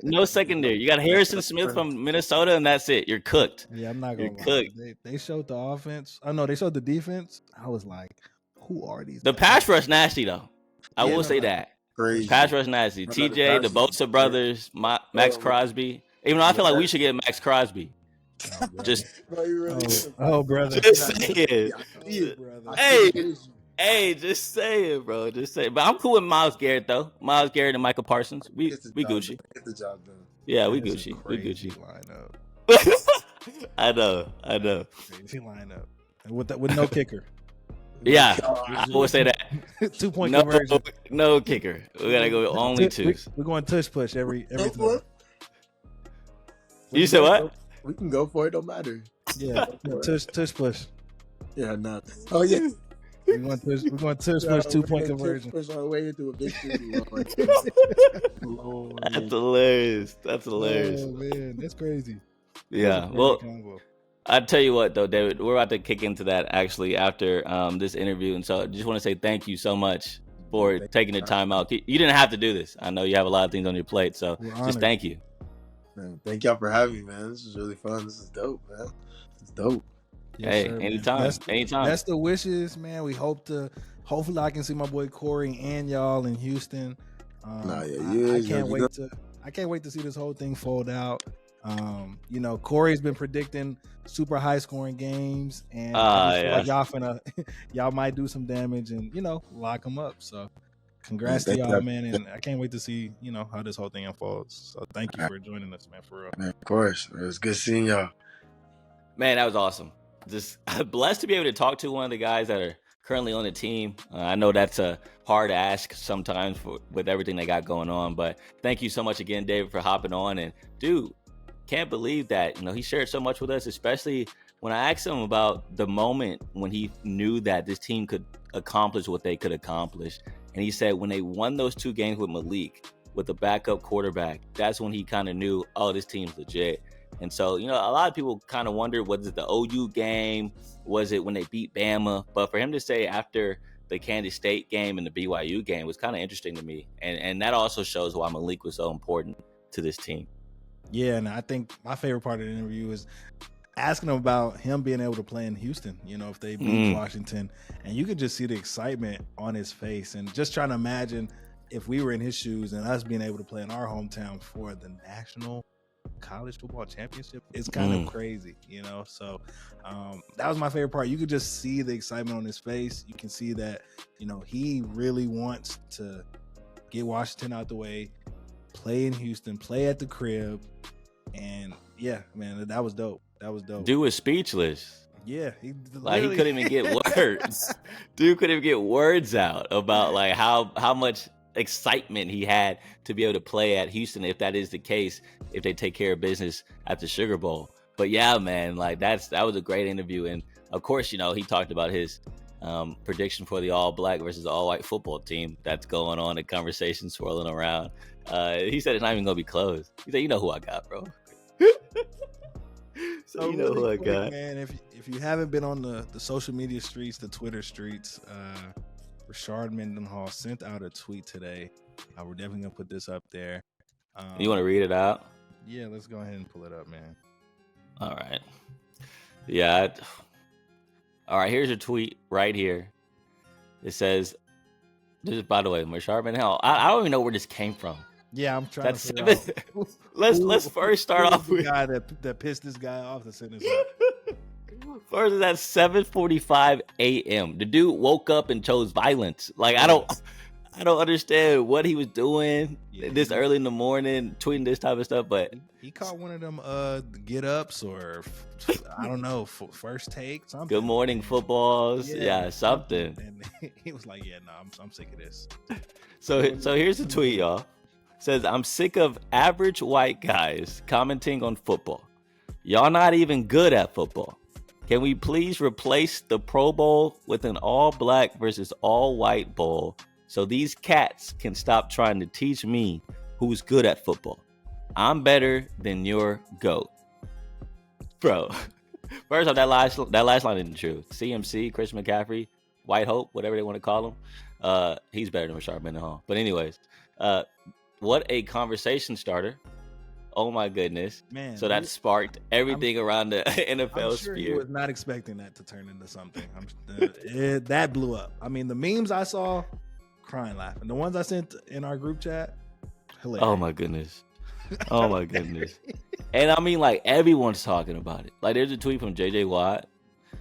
No secondary. You got Harrison Smith from Minnesota, and that's it. You're cooked. Yeah, I'm not gonna lie. Cooked. They showed the offense. Oh no, they showed the defense. I was like, who are these? The pass rush nasty though. I will say that. Crazy. Pass rush nasty. TJ, the Bosa brothers, Max Crosby. Even though I feel like we should get Max Crosby. Just brother. Just saying. Hey, just saying, bro. Just saying. But I'm cool with Myles Garrett though. Myles Garrett and Michael Parsons. We Gucci. Get the job done. Yeah, we Gucci. We Gucci. Lineup. I know. Crazy lineup. And with no kicker. Yeah, I will say that. 2-point conversion. No kicker. We gotta go only twos. We're going tush push every time. You said what? We can go for it. Don't matter. Yeah, tush push. Yeah, no. Oh yeah. We're going tush push 2-point conversion. Push our way into a victory. That's hilarious. Oh man, that's crazy. Yeah. Well, I tell you what though, David, we're about to kick into that actually after this interview, and so I just want to say thank you so much for taking the time out. You didn't have to do this. I know you have a lot of things on your plate, so just thank you. Man, thank y'all for having me, man. This is really fun. This is dope, man. It's dope. Yes, hey, sir, anytime. That's the wishes, man. We hopefully I can see my boy Cory and y'all in Houston. I can't wait to see this whole thing fold out. Cory's been predicting super high scoring games, and like y'all might do some damage and lock them up. So congrats to y'all, man, and I can't wait to see how this whole thing unfolds. So thank you for joining us, man, for real. Man, of course, it was good seeing y'all. Man, that was awesome. Just blessed to be able to talk to one of the guys that are currently on the team. I know that's a hard ask sometimes with everything they got going on, but thank you so much again, David, for hopping on. And dude, can't believe that he shared so much with us, especially when I asked him about the moment when he knew that this team could accomplish what they could accomplish. And he said when they won those 2 games with Maalik, with the backup quarterback, that's when he kind of knew, oh, this team's legit. And so, a lot of people kind of wonder, was it the OU game? Was it when they beat Bama? But for him to say after the Kansas State game and the BYU game was kind of interesting to me. And that also shows why Maalik was so important to this team. Yeah, and I think my favorite part of the interview is asking him about him being able to play in Houston, if they beat Washington. And you could just see the excitement on his face and just trying to imagine if we were in his shoes and us being able to play in our hometown for the national college football championship. It's kind of crazy, So that was my favorite part. You could just see the excitement on his face. You can see that, he really wants to get Washington out the way, play in Houston, play at the crib. And yeah, man, that was dope. Dude was speechless. Yeah, he couldn't even get words. Dude couldn't even get words out about like how much excitement he had to be able to play at Houston, if that is the case, if they take care of business at the Sugar Bowl. But yeah, man, like that was a great interview. And of course, he talked about his prediction for the all black versus all white football team that's going on, a conversation swirling around. He said it's not even gonna be close. He said, who I got, bro. So who I got, man. If you haven't been on the social media streets, the Twitter streets, Rashard Mendenhall sent out a tweet today. We're definitely gonna put this up there. You want to read it out? Yeah, let's go ahead and pull it up, man. All right. Yeah. All right. Here's a tweet right here. It says, "This is, by the way, Rashard Mendenhall. I don't even know where this came from. Yeah, I'm trying That's to figure seven. out Let's first start off the with guy that pissed this guy off to send this up. first is at 7:45 a.m. The dude woke up and chose violence. Like I don't understand what he was doing this early in the morning, tweeting this type of stuff. But he caught one of them get ups or I don't know, first take something. Good morning footballs, yeah, something. And he was like, "Yeah, no, I'm sick of this." So here's the tweet, y'all. It says, "I'm sick of average white guys commenting on football. Y'all not even good at football. Can we please replace the Pro Bowl with an all black versus all white bowl so these cats can stop trying to teach me who's good at football? I'm better than your GOAT." Bro, first off, that last line isn't true. CMC, Christian McCaffrey, White Hope, whatever they want to call him, he's better than Rashard Mendenhall. But anyways, what a conversation starter. Oh my goodness. Man. So that sparked everything around the NFL I'm sure sphere. He was not expecting that to turn into something. That blew up. I mean, the memes I saw, crying, laughing. The ones I sent in our group chat, hilarious. Oh my goodness. Oh my goodness. And I mean, like, everyone's talking about it. Like, there's a tweet from JJ Watt.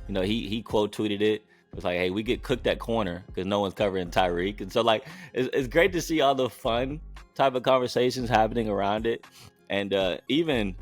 You know, he quote tweeted it. It's like, hey, we get cooked at corner because no one's covering Tyreek. And so, like, it's great to see all the fun type of conversations happening around it. And even,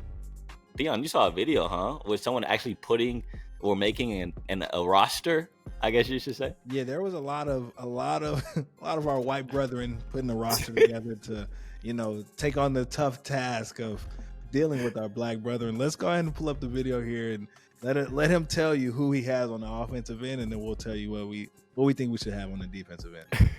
Deon, you saw a video, huh? With someone actually putting or making a roster, I guess you should say. Yeah, there was a lot of our white brethren putting a roster together to, you know, take on the tough task of dealing with our black brethren. Let's go ahead and pull up the video here and let him tell you who he has on the offensive end, and then we'll tell you what we think we should have on the defensive end.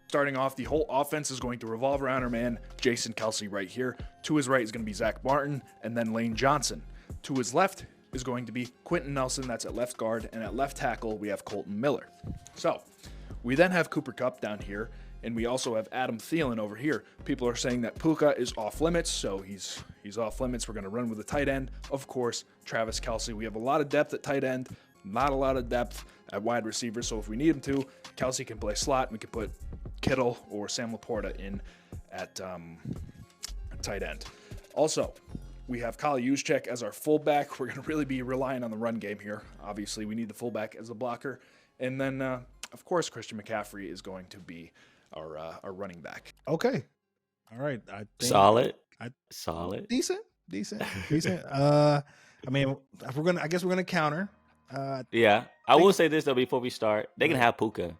Starting off, the whole offense is going to revolve around our man, Jason Kelce, right here. To his right is going to be Zach Martin, and then Lane Johnson. To his left is going to be Quentin Nelson, that's at left guard, and at left tackle, we have Colton Miller. So, we then have Cooper Kupp down here, and we also have Adam Thielen over here. People are saying that Puka is off limits, so he's off limits. We're going to run with a tight end. Of course, Travis Kelce. We have a lot of depth at tight end, not a lot of depth at wide receiver, so if we need him to, Kelce can play slot, and we can put Kittle or Sam Laporta in at tight end. Also, we have Kyle Juszczyk as our fullback. We're going to really be relying on the run game here. Obviously, we need the fullback as a blocker. And then, of course, Christian McCaffrey is going to be our running back. Okay. All right. I think Solid. Decent. I mean, I guess we're gonna counter. Yeah. I will say this though before we start. They can have Puka.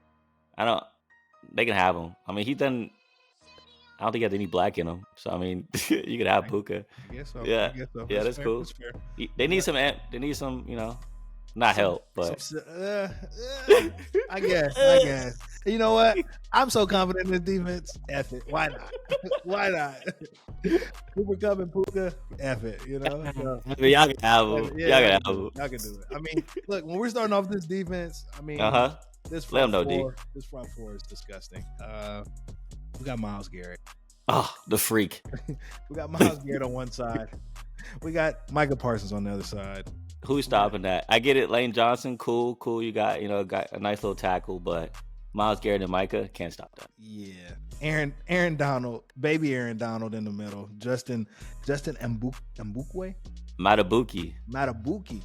They can have him. I mean, I don't think he has any black in him. So I mean, you could have Puka. I guess so. Yeah. Yeah, that's fair. cool. That's fair. They need some, you know, not help, but I guess. You know what? I'm so confident in the defense. F it. Why not? Why not? Cooper Kupp and Puka. F it. You know. So, I mean, y'all can have him. yeah, Y'all can have him. Y'all can do it. I mean, look, when we're starting off this defense, I mean, this front four is disgusting. We got Myles Garrett. Oh, the freak. We got Myles Garrett on one side. We got Micah Parsons on the other side. Who's stopping that? I get it. Lane Johnson, cool. You got a nice little tackle, but Myles Garrett and Micah can't stop that. Yeah. Aaron Donald, baby Aaron Donald in the middle. Justin Mbukwe? Matabuki.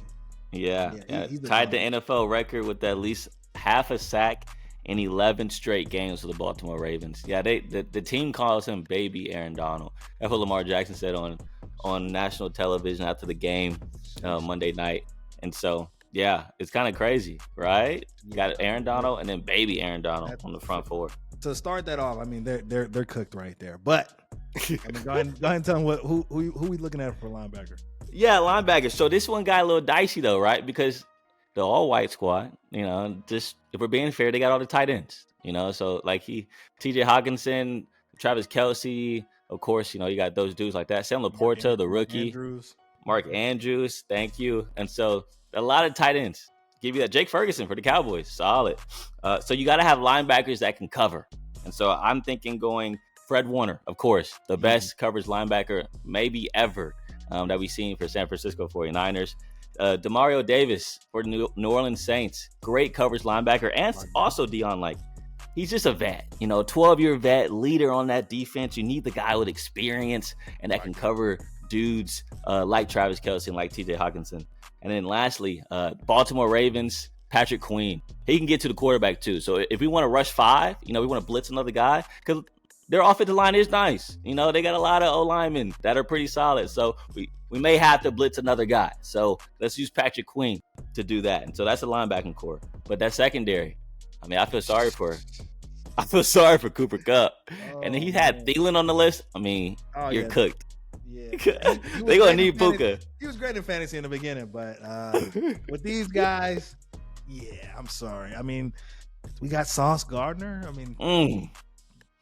Yeah. He's tied the NFL record with at least half a sack in 11 straight games for the Baltimore Ravens. Yeah, the team calls him baby Aaron Donald. That's what Lamar Jackson said on national television after the game Monday night. And so, yeah, it's kind of crazy, right? You got Aaron Donald and then baby Aaron Donald on the front four. To start that off, I mean, they're cooked right there. But I mean, go ahead and tell them who we looking at for linebacker. Yeah, linebacker. So this one got a little dicey though, right? Because the all-white squad, just if we're being fair, they got all the tight ends, So like T.J. Hawkinson, Travis Kelce, of course, you got those dudes like that. Sam Laporta, the rookie. Mark Andrews, thank you. And so a lot of tight ends. Give you that. Jake Ferguson for the Cowboys, solid. So you got to have linebackers that can cover. And so I'm thinking going Fred Warner, of course, the best coverage linebacker maybe ever that we've seen for San Francisco 49ers. Demario Davis for the New Orleans Saints, great coverage linebacker, and also Deon, like he's just a vet, 12-year vet, leader on that defense. You need the guy with experience and that can cover dudes like Travis Kelce and like TJ Hawkinson. And then lastly, Baltimore Ravens, Patrick Queen. He can get to the quarterback too. So if we want to rush 5, we want to blitz another guy, because their offensive line is nice. They got a lot of O-linemen that are pretty solid. So we may have to blitz another guy. So let's use Patrick Queen to do that. And so that's the linebacking core. But that secondary, I feel sorry for Cooper Kupp. And then he had Thielen on the list. You're cooked. Yeah. They're going to need Puka. He was great in fantasy in the beginning, but with these guys, I'm sorry. We got Sauce Gardner.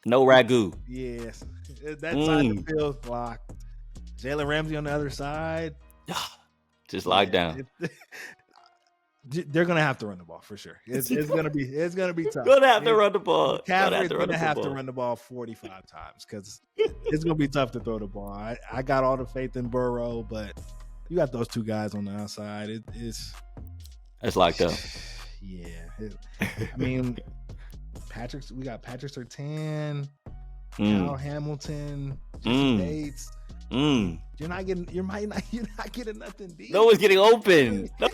No ragu. Yes. That side of the field's blocked. Jalen Ramsey on the other side. Just locked down. They're gonna have to run the ball for sure. It's gonna be tough. Gonna have to run the ball. Cameron's gonna have to run the ball 45 times because it's gonna be tough to throw the ball. I got all the faith in Burrow, but you got those two guys on the outside. It's locked up. Yeah. We got Patrick Surtain, Kyle Hamilton, Jesse Bates. You're not getting nothing deep. No one's getting open. Like,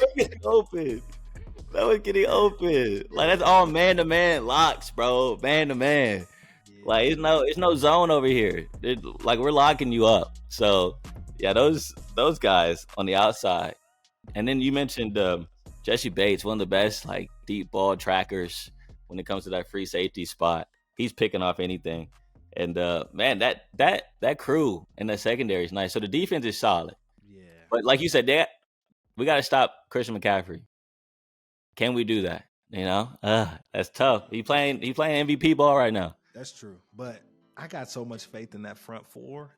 that's all man-to-man locks, bro. Man-to-man. Yeah. Like, it's no zone over here. We're locking you up. So, yeah, those guys on the outside. And then you mentioned Jesse Bates, one of the best, deep ball trackers when it comes to that free safety spot. He's picking off anything. And man, that crew in the secondary is nice. So the defense is solid. Yeah. But like you said, we got to stop Christian McCaffrey. Can we do that? That's tough. He playing MVP ball right now. That's true. But I got so much faith in that front four.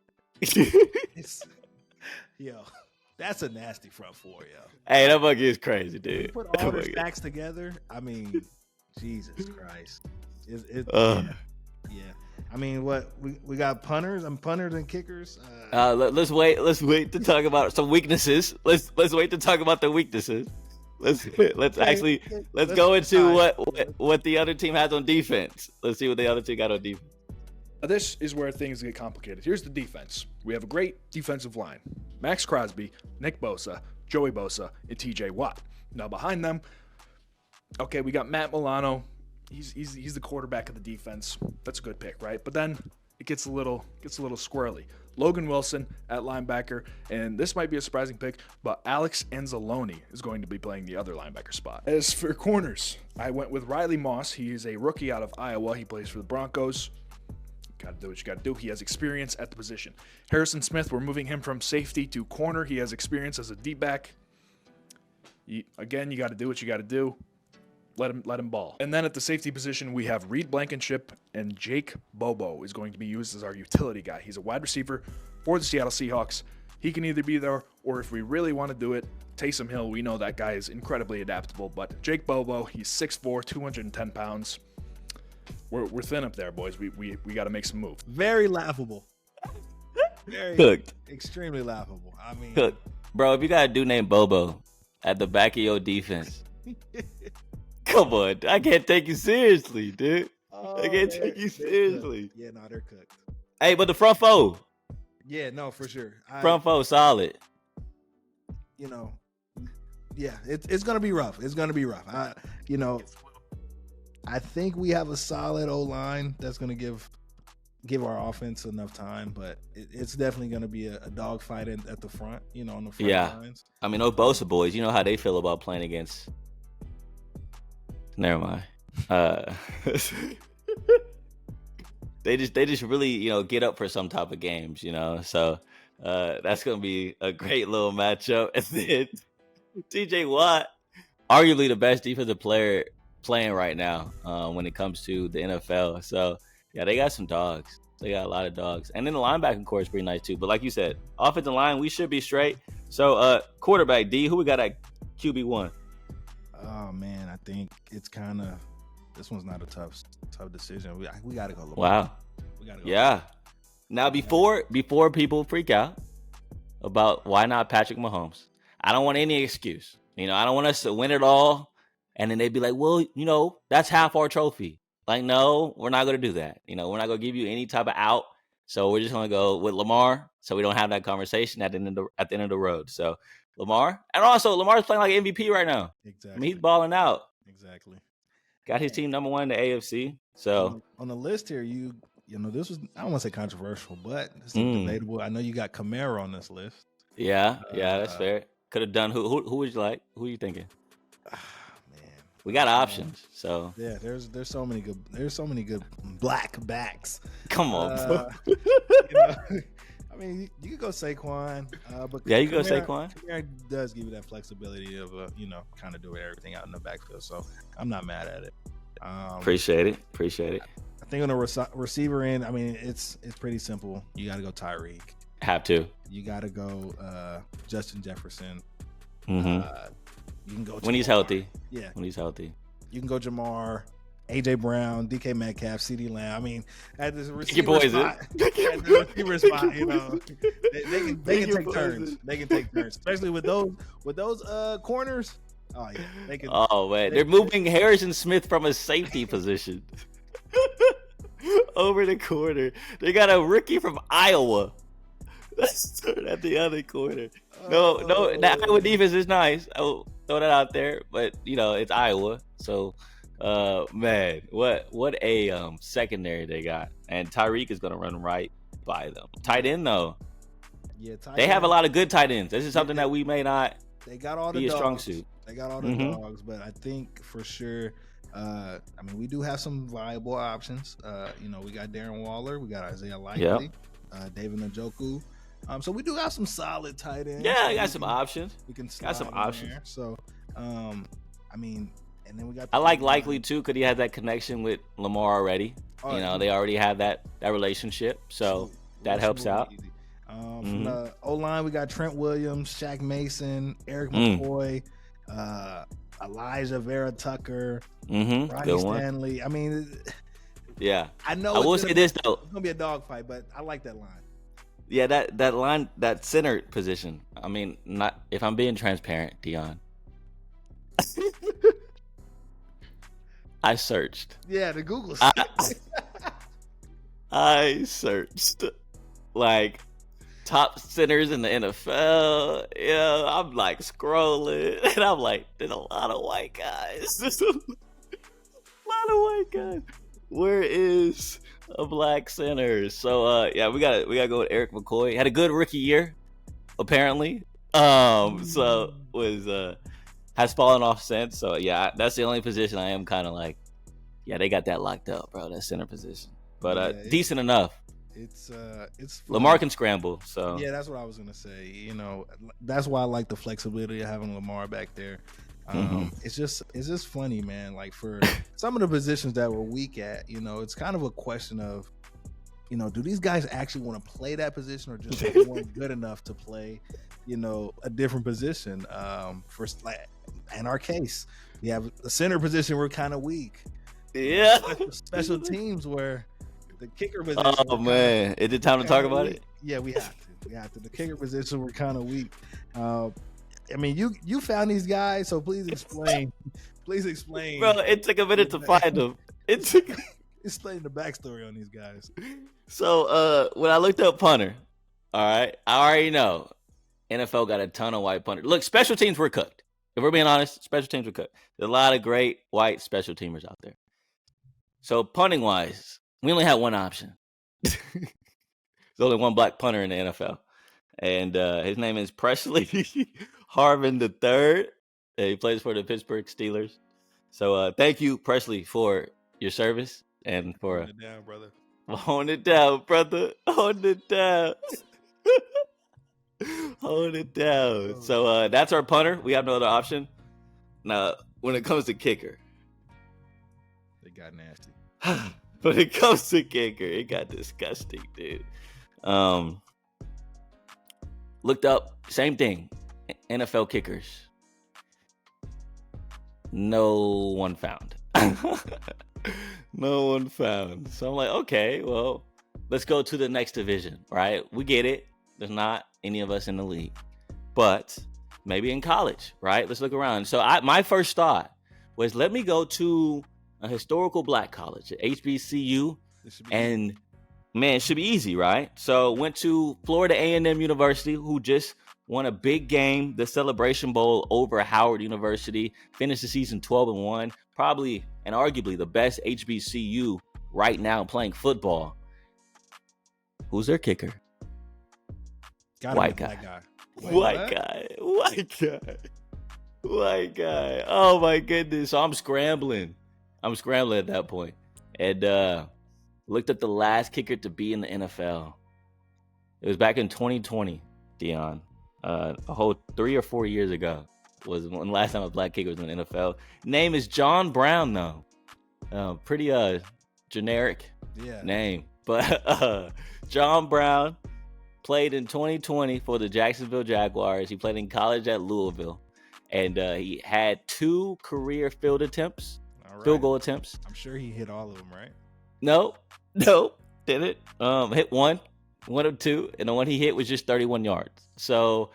That's a nasty front four, yo. Hey, that monkey is crazy, dude. Put all the stacks together. Jesus Christ. Yeah. What we got punters and kickers. Let's wait to talk about some weaknesses. Let's wait to talk about the weaknesses. Let's go into what the other team has on defense. Let's see what the other team got on defense. This is where things get complicated. Here's the defense. We have a great defensive line. Max Crosby, Nick Bosa, Joey Bosa, and TJ Watt. Now behind them, okay, we got Matt Milano. He's the quarterback of the defense. That's a good pick, right? But then it gets a little squirrely. Logan Wilson at linebacker, and this might be a surprising pick, but Alex Anzalone is going to be playing the other linebacker spot. As for corners, I went with Riley Moss. He is a rookie out of Iowa. He plays for the Broncos. Got to do what you got to do. He has experience at the position. Harrison Smith, we're moving him from safety to corner. He has experience as a D-back. Again, you got to do what you got to do. Let him ball. And then at the safety position, we have Reed Blankenship, and Jake Bobo is going to be used as our utility guy. He's a wide receiver for the Seattle Seahawks. He can either be there, or if we really want to do it, Taysom Hill, we know that guy is incredibly adaptable. But Jake Bobo, he's 6'4", 210 pounds. We're thin up there, boys. We got to make some moves. Very laughable. Very cooked. Extremely laughable. Cooked. Bro, if you got a dude named Bobo at the back of your defense, come on, I can't take you seriously, dude. I can't take you seriously. Yeah, no, they're cooked. Hey, but the front four. Yeah, no, for sure. Front four solid. Yeah, it's gonna be rough. It's gonna be rough. I think we have a solid O-line that's gonna give our offense enough time, but it's definitely gonna be a dogfight at the front. On the front lines. Those Bosa boys, you know how they feel about playing against. Never mind. They just really, get up for some type of games, So that's gonna be a great little matchup. And then TJ Watt, arguably the best defensive player playing right now when it comes to the NFL. So yeah, they got some dogs. They got a lot of dogs. And then the linebacking core is pretty nice too. But like you said, offensive line, we should be straight. So quarterback D, who we got at QB1? Oh man, I think it's this one's not a tough decision. We got to go Lamar. Wow. We got to go. Yeah. Lamar. Now before people freak out about why not Patrick Mahomes, I don't want any excuse. I don't want us to win it all and then they'd be like, well, that's half our trophy. Like, no, we're not going to do that. We're not going to give you any type of out. So we're just going to go with Lamar. So we don't have that conversation at the end of the road. So Lamar, and also Lamar's playing like MVP right now. Exactly. I mean, he's balling out. Exactly. Got his team number 1 in the AFC. So on the list here, this was, I don't want to say controversial, but it's debatable. I know you got Kamara on this list. Yeah, that's fair. Could have done who would you like? Who are you thinking? Man, we got options. So yeah, there's so many good black backs. Come on, I mean, you could go Saquon, but yeah, you go Saquon. Kamara does give you that flexibility of kind of doing everything out in the backfield. So I'm not mad at it. Appreciate it. I think on the receiver end, I mean, it's pretty simple. You got to go Tyreek. Have to. You got to go Justin Jefferson. Mm-hmm. You can go when he's healthy. Yeah, when he's healthy. You can go Jamar, AJ Brown, DK Metcalf, CeeDee Lamb. I mean, at this receiver spot, they can take turns. They can take turns, especially with those corners. Oh yeah, they can. Oh man, they're moving Harrison Smith from a safety position over the corner. They got a rookie from Iowa. Let's turn at the other corner. No, that Iowa defense is nice. I'll throw that out there, but it's Iowa. So, man, what a secondary they got, and Tyreek is gonna run right by them. Tight end though, yeah, they have a lot of good tight ends. This is something that we may not. They got all be the a strong suit. They got all the dogs, but I think for sure. I mean, we do have some viable options. We got Darren Waller, we got Isaiah Likely, David Njoku. So we do have some solid tight ends. Yeah, I got some options. We can got some options. There. So, I mean, and then we got. I like Likely too, because he had that connection with Lamar already. They already have that relationship, so that helps out. From the O-line, we got Trent Williams, Shaq Mason, Eric McCoy, Elijah Vera Tucker, Ronnie Stanley. I mean, yeah. I know. I will say this though, it's gonna be a dogfight, but I like that line. Yeah, that line, that center position. I mean, not if I'm being transparent, Deon. I searched. Yeah, the Google. I searched like top centers in the NFL. Yeah, I'm like scrolling, and I'm like, there's a lot of white guys. There's a lot of white guys. Where is a black center? So yeah, we gotta go with Eric McCoy. Had a good rookie year, apparently. So was has fallen off since. So yeah, that's the only position I am kind of like, yeah, they got that locked up, bro. That center position, but decent enough. It's Lamar can scramble. So yeah, that's what I was gonna say. That's why I like the flexibility of having Lamar back there. It's just funny, man. Like for some of the positions that we're weak at, it's kind of a question of, do these guys actually want to play that position, or just weren't good enough to play, a different position? For like in our case, we have the center position, we're kind of weak. Yeah, special teams where the kicker position. Oh man, is it time to talk about it? Yeah, we have to. The kicker position, we're kind of weak. I mean, you found these guys, so please explain. Bro, it took a minute to find them. Explain the backstory on these guys. So when I looked up punter, all right, I already know NFL got a ton of white punters. Look, special teams were cooked. If we're being honest, special teams were cooked. There's a lot of great white special teamers out there. So punting wise, we only had one option. There's only one black punter in the NFL. And his name is Presley Harvin III. He plays for the Pittsburgh Steelers. So thank you, Presley, for your service and for Hold it down, brother. Hold it down, brother. Hold it down. Hold it down. So that's our punter. We have no other option. Now, when it comes to kicker, they got nasty. When it comes to kicker, it got disgusting, dude. Looked up, same thing. NFL kickers. No one found. No one found. So I'm like, okay, well, let's go to the next division, right? We get it. There's not any of us in the league. But maybe in college, right? Let's look around. So my first thought was, let me go to a historical black college, at HBCU, and man, it should be easy, right? So went to Florida A&M University, who just won a big game, the Celebration Bowl, over Howard University. Finished the season 12-1. Probably and arguably the best HBCU right now playing football. Who's their kicker? White guy. White guy. Oh my goodness. So I'm scrambling at that point. And looked at the last kicker to be in the NFL. It was back in 2020, Deon. A whole 3 or 4 years ago was when the last time a black kicker was in the NFL. Name is John Brown, though. Pretty generic name. But John Brown played in 2020 for the Jacksonville Jaguars. He played in college at Louisville. And he had 2 career field goal attempts. I'm sure he hit all of them, right? No, didn't. Hit one of 2, and the one he hit was just 31 yards. So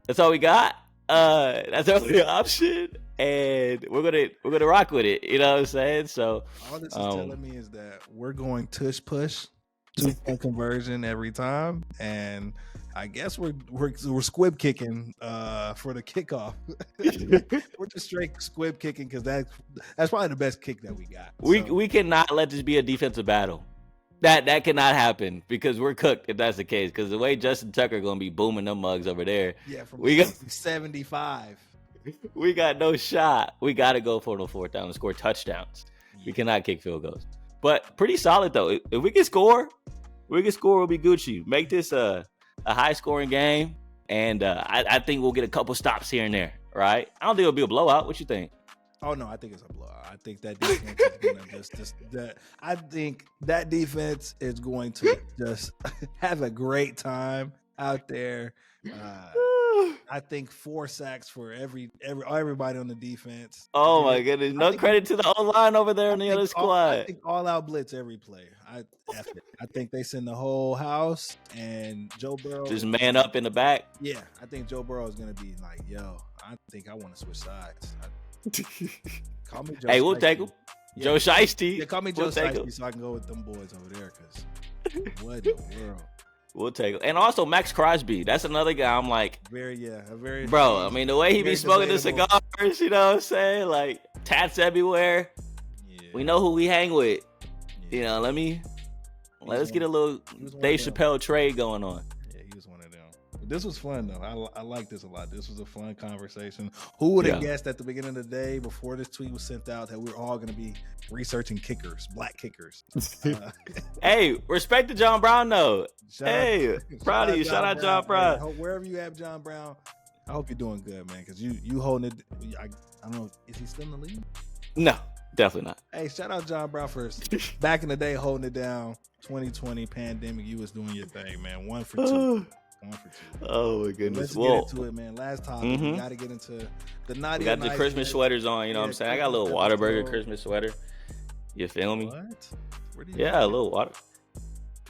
that's all we got. That's our only option, and we're gonna rock with it. You know what I'm saying? So all this is telling me is that we're going tush push 2-point conversion every time, and I guess we're squib kicking for the kickoff. We're just straight squib kicking because that's probably the best kick that we got. We cannot let this be a defensive battle. That cannot happen because we're cooked if that's the case. Because the way Justin Tucker gonna be booming them mugs over there, we got 75. We got no shot. We got to go for the 4th down and score touchdowns. We cannot kick field goals. But pretty solid though. If we can score, we'll be Gucci. Make this a high scoring game, and I think we'll get a couple stops here and there. Right? I don't think it'll be a blowout. What you think? Oh no, I think it's a blowout. I think that defense is gonna I think that defense is going to just have a great time out there. I think 4 sacks for everybody on the defense. Oh my goodness! No credit to the O-line over there on the other squad. I think all out blitz every play. I think they send the whole house, and Joe Burrow just man up in the back. Yeah, I think Joe Burrow is gonna be like, "Yo, I think I want to switch sides." Call me Joe. Hey, we'll take him. Yeah. Joe Shiesty. Yeah, call me Joe Shiesty so I can go with them boys over there. Cause what in the world? We'll take him. And also Max Crosby. That's another guy. I'm like, very. Bro, I mean, the way he be smoking the cigars, you know what I'm saying? Like tats everywhere. Yeah. We know who we hang with. Yeah. You know, let's get a little Dave Chappelle trade going on. Yeah, he was one of them. But this was fun though. I like this a lot. This was a fun conversation. Who would have guessed at the beginning of the day before this tweet was sent out that we were all going to be researching kickers, black kickers. Hey, respect to John Brown though. Proud of you. Shout out John Brown. Wherever you have John Brown, I hope you're doing good, man. Because you holding it. I don't know. Is he still in the league? No, definitely not. Hey, shout out John Brown for back in the day holding it down. 2020 pandemic, you was doing your thing, man. 1 for 2. 1 for 2. Oh my goodness. Let's get into it, man. Last time we got to get into the naughty. We got the Christmas sweaters on. You know what I'm saying? I got a little Whataburger Christmas sweater. You feel me? What? Where do you a little water.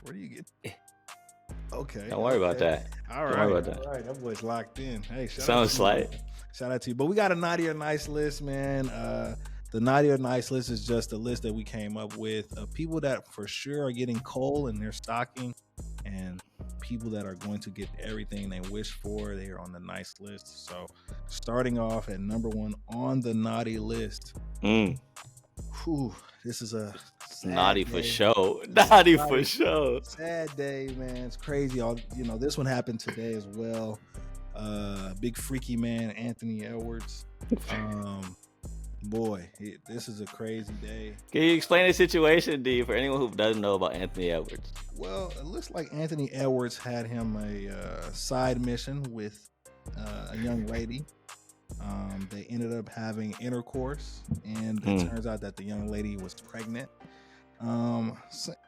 Where do you get? Okay. Don't worry about that. All right. Don't worry about that. All right. That boy's locked in. Hey, sounds slight. Shout out to you. But we got a naughty or nice list, man. The naughty or nice list is just a list that we came up with of people that for sure are getting coal in their stocking, and people that are going to get everything they wish for. They are on the nice list. So starting off at number 1 on the naughty list. This is a naughty for show. Naughty for show. Sad day, man. It's crazy. This one happened today as well. Big freaky man, Anthony Edwards. Boy, this is a crazy day. Can you explain the situation, D, for anyone who doesn't know about Anthony Edwards? Well, it looks like Anthony Edwards had him a side mission with a young lady. They ended up having intercourse, and it turns out that the young lady was pregnant.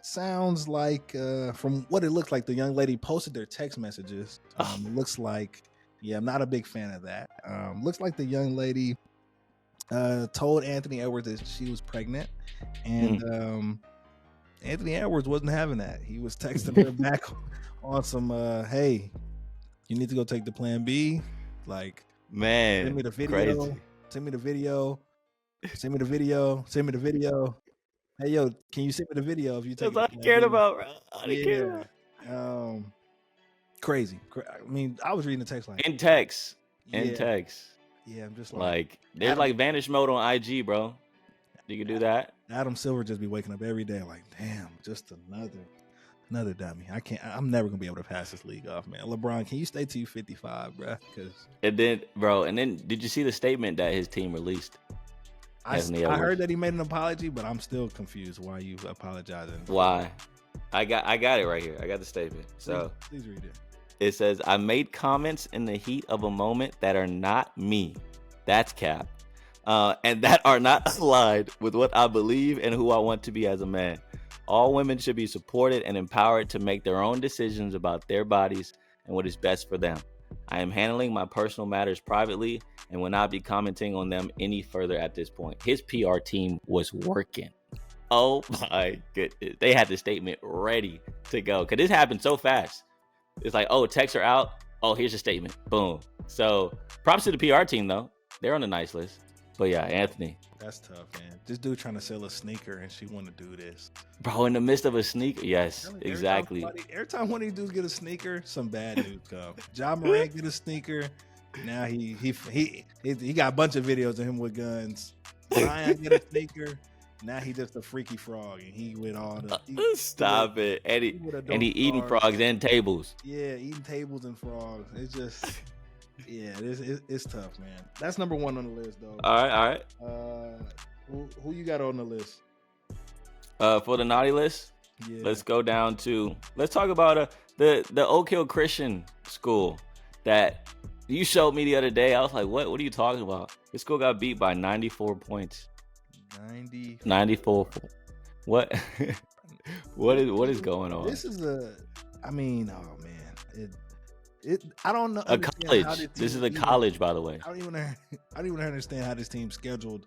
Sounds like, from what it looks like, the young lady posted their text messages. It looks like, I'm not a big fan of that. Looks like the young lady told Anthony Edwards that she was pregnant, and Anthony Edwards wasn't having that. He was texting her back on some, hey, you need to go take the plan B. Like, man, send me the video. Crazy. Send me the video. Send me the video. Send me the video. Hey, yo, can you send me the video if you take That's all I cared about, bro. All I cared Yeah. about. Crazy. I mean, I was reading the text like In text. yeah, In text. yeah. I'm just Like, there's Adam- like vanish mode on IG, bro. You can do that. Adam Silver just be waking up every day like, damn, just another dummy. I'm never gonna be able to pass this league off, man. LeBron, can you stay till you 55, bro? Because And then, did you see the statement that his team released? I Anthony Edwards. heard that he made an apology, but I'm still confused why you apologizing. Why? I got it right here. I got the statement. So please read it. it says, I made comments in the heat of a moment that are not me. That's cap. And that are not aligned with what I believe and who I want to be as a man. All women should be supported and empowered to make their own decisions about their bodies and what is best for them. I am handling my personal matters privately and will not be commenting on them any further at this point. His PR team was working. Oh my goodness. They had the statement ready to go. Because this happened so fast. It's like, oh, texts are out. Oh, here's a statement. Boom. So props to the PR team, though. They're on the nice list. But yeah, Anthony. That's tough, man. This dude trying to sell a sneaker and she want to do this. Bro, in the midst of a sneaker. Yes, exactly. Every time one of these dudes get a sneaker, some bad news come. Ja Morant get a sneaker. Now he got a bunch of videos of him with guns. Zion get a sneaker. Now he just a freaky frog and he with all the stop it. And he eating frogs and tables. Yeah, eating tables and frogs. It's just yeah, it's tough, man. That's number one on the list, though. All right. Who you got on the list? For the naughty list, Yeah. let's talk about the Oak Hill Christian school that you showed me the other day. I was like, what are you talking about? This school got beat by 94 points. 94. What? what is going on? This is oh man, I don't know. A college. This is a college, by the way. I don't even understand how this team scheduled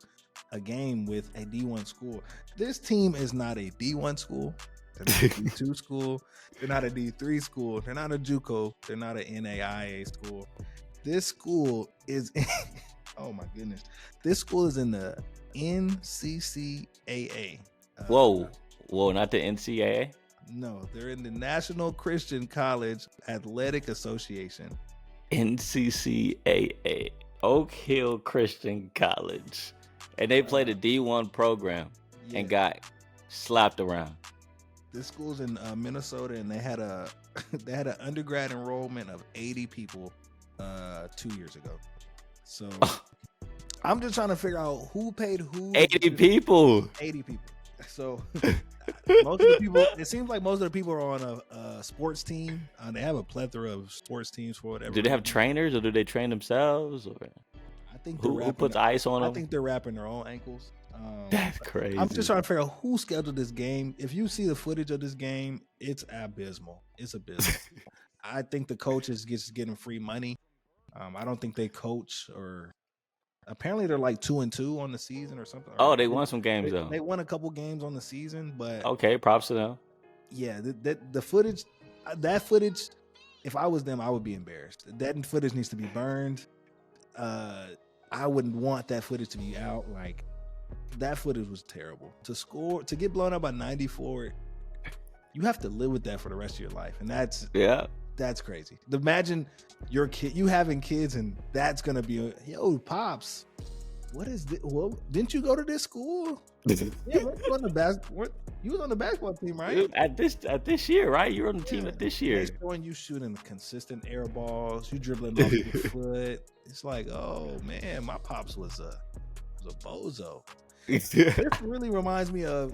a game with a D1 school. This team is not a D1 school. They're not a D2 school. They're not a D3 school. They're not a JUCO. They're not an NAIA school. This school is oh my goodness. This school is in the NCCAA. Whoa, not the NCAA? No, they're in the National Christian College Athletic Association. NCCAA, Oak Hill Christian College. And they played a D1 program and got slapped around. This school's in Minnesota, and they had an undergrad enrollment of 80 people 2 years ago. So I'm just trying to figure out who paid who. 80 people. 80 people. So most of the people, it seems like most of the people are on a sports team. They have a plethora of sports teams for whatever. Do they have trainers, or do they train themselves? Or I think who puts ice on them? I think they're wrapping their own ankles. That's crazy. I'm just trying to figure out who scheduled this game. If you see the footage of this game, it's abysmal. It's abysmal. I think the coach is just getting free money. I don't think they coach, or apparently they're like 2-2 on the season or something. Oh, they won some games though. They won a couple games on the season, but okay, props to them. Yeah, the footage, that footage, if I was them, I would be embarrassed. That footage needs to be burned. I wouldn't want that footage to be out. Like, that footage was terrible. To get blown up by 94, you have to live with that for the rest of your life, and that's crazy. Imagine your kid, you having kids, and that's gonna be yo, pops. What is this? Well, didn't you go to this school? Yeah, you was on the basketball team, right? At this year, right? You were on the team at this year. When you shooting consistent air balls, you dribbling off your foot. It's like, oh man, my pops was a bozo. This really reminds me of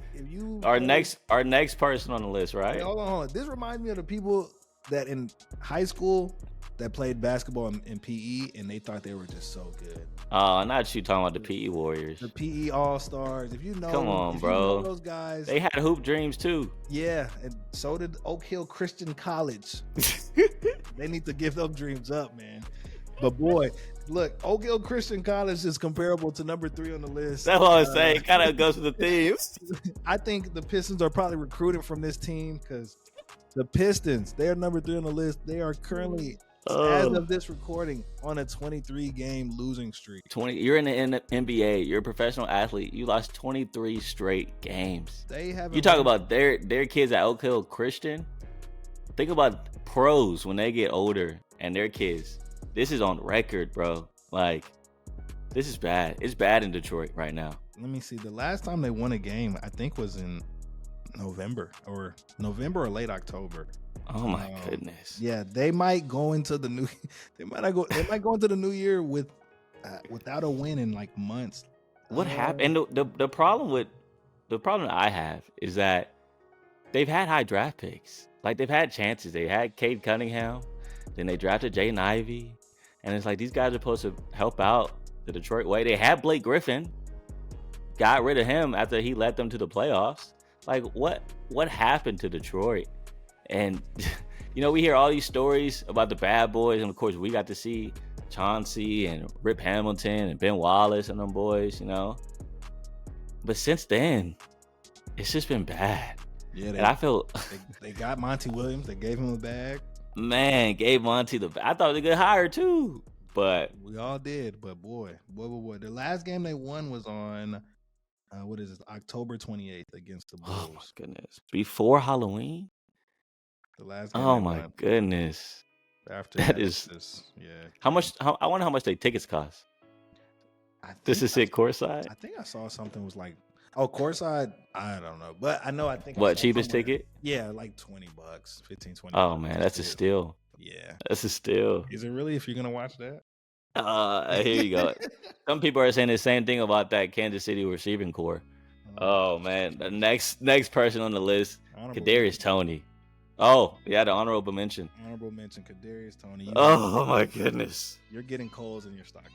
our next person on the list, right? Hold on. This reminds me of the people that in high school that played basketball in PE, and they thought they were just so good. Oh, not you talking about the PE Warriors. The PE All-Stars. If you know, come on, bro. You know those guys. They had hoop dreams too. Yeah, and so did Oak Hill Christian College. They need to give those dreams up, man. But boy, look, Oak Hill Christian College is comparable to number 3 on the list. That's what I was saying. Kind of goes with the theme. I think the Pistons are probably recruiting from this team, because the Pistons, they are number 3 on the list. They are currently as of this recording, on a 23-game losing streak. 20. You're in the NBA. You're a professional athlete. You lost 23 straight games. You talk about their kids at Oak Hill Christian. Think about pros when they get older and their kids. This is on record, bro. Like, this is bad. It's bad in Detroit right now. Let me see. The last time they won a game, I think, was in November or late October. Oh my goodness. Yeah, they might go into the new. They might go into the new year without a win in like months. What happened? And the problem I have is that they've had high draft picks. Like, they've had chances. They had Cade Cunningham, then they drafted Jaden Ivey, and it's like these guys are supposed to help out the Detroit way. They had Blake Griffin, got rid of him after he led them to the playoffs. Like, what happened to Detroit? And we hear all these stories about the bad boys, and of course we got to see Chauncey and Rip Hamilton and Ben Wallace and them boys, But since then, it's just been bad. Yeah, and I feel they got Monty Williams. They gave him a bag. Man, gave Monty I thought it was a good hire too, but we all did. But boy, the last game they won was on October 28th against the Bulls. Oh my goodness! Before Halloween. The last game. Oh my goodness! After that is yeah. How much? I wonder how much their tickets cost. This is it courtside. I think I saw something was like, courtside. I don't know, but I think what cheapest ticket? Yeah, like $20, 15, 20. Oh man, that's a steal. Yeah, that's a steal. Is it really? If you're gonna watch that? Here you go. Some people are saying the same thing about that Kansas City receiving core. Oh man, the next person on the list, Kadarius Toney. Oh yeah, the honorable mention. Honorable mention, Kadarius Toney. Oh my goodness. You're getting coals in your stocking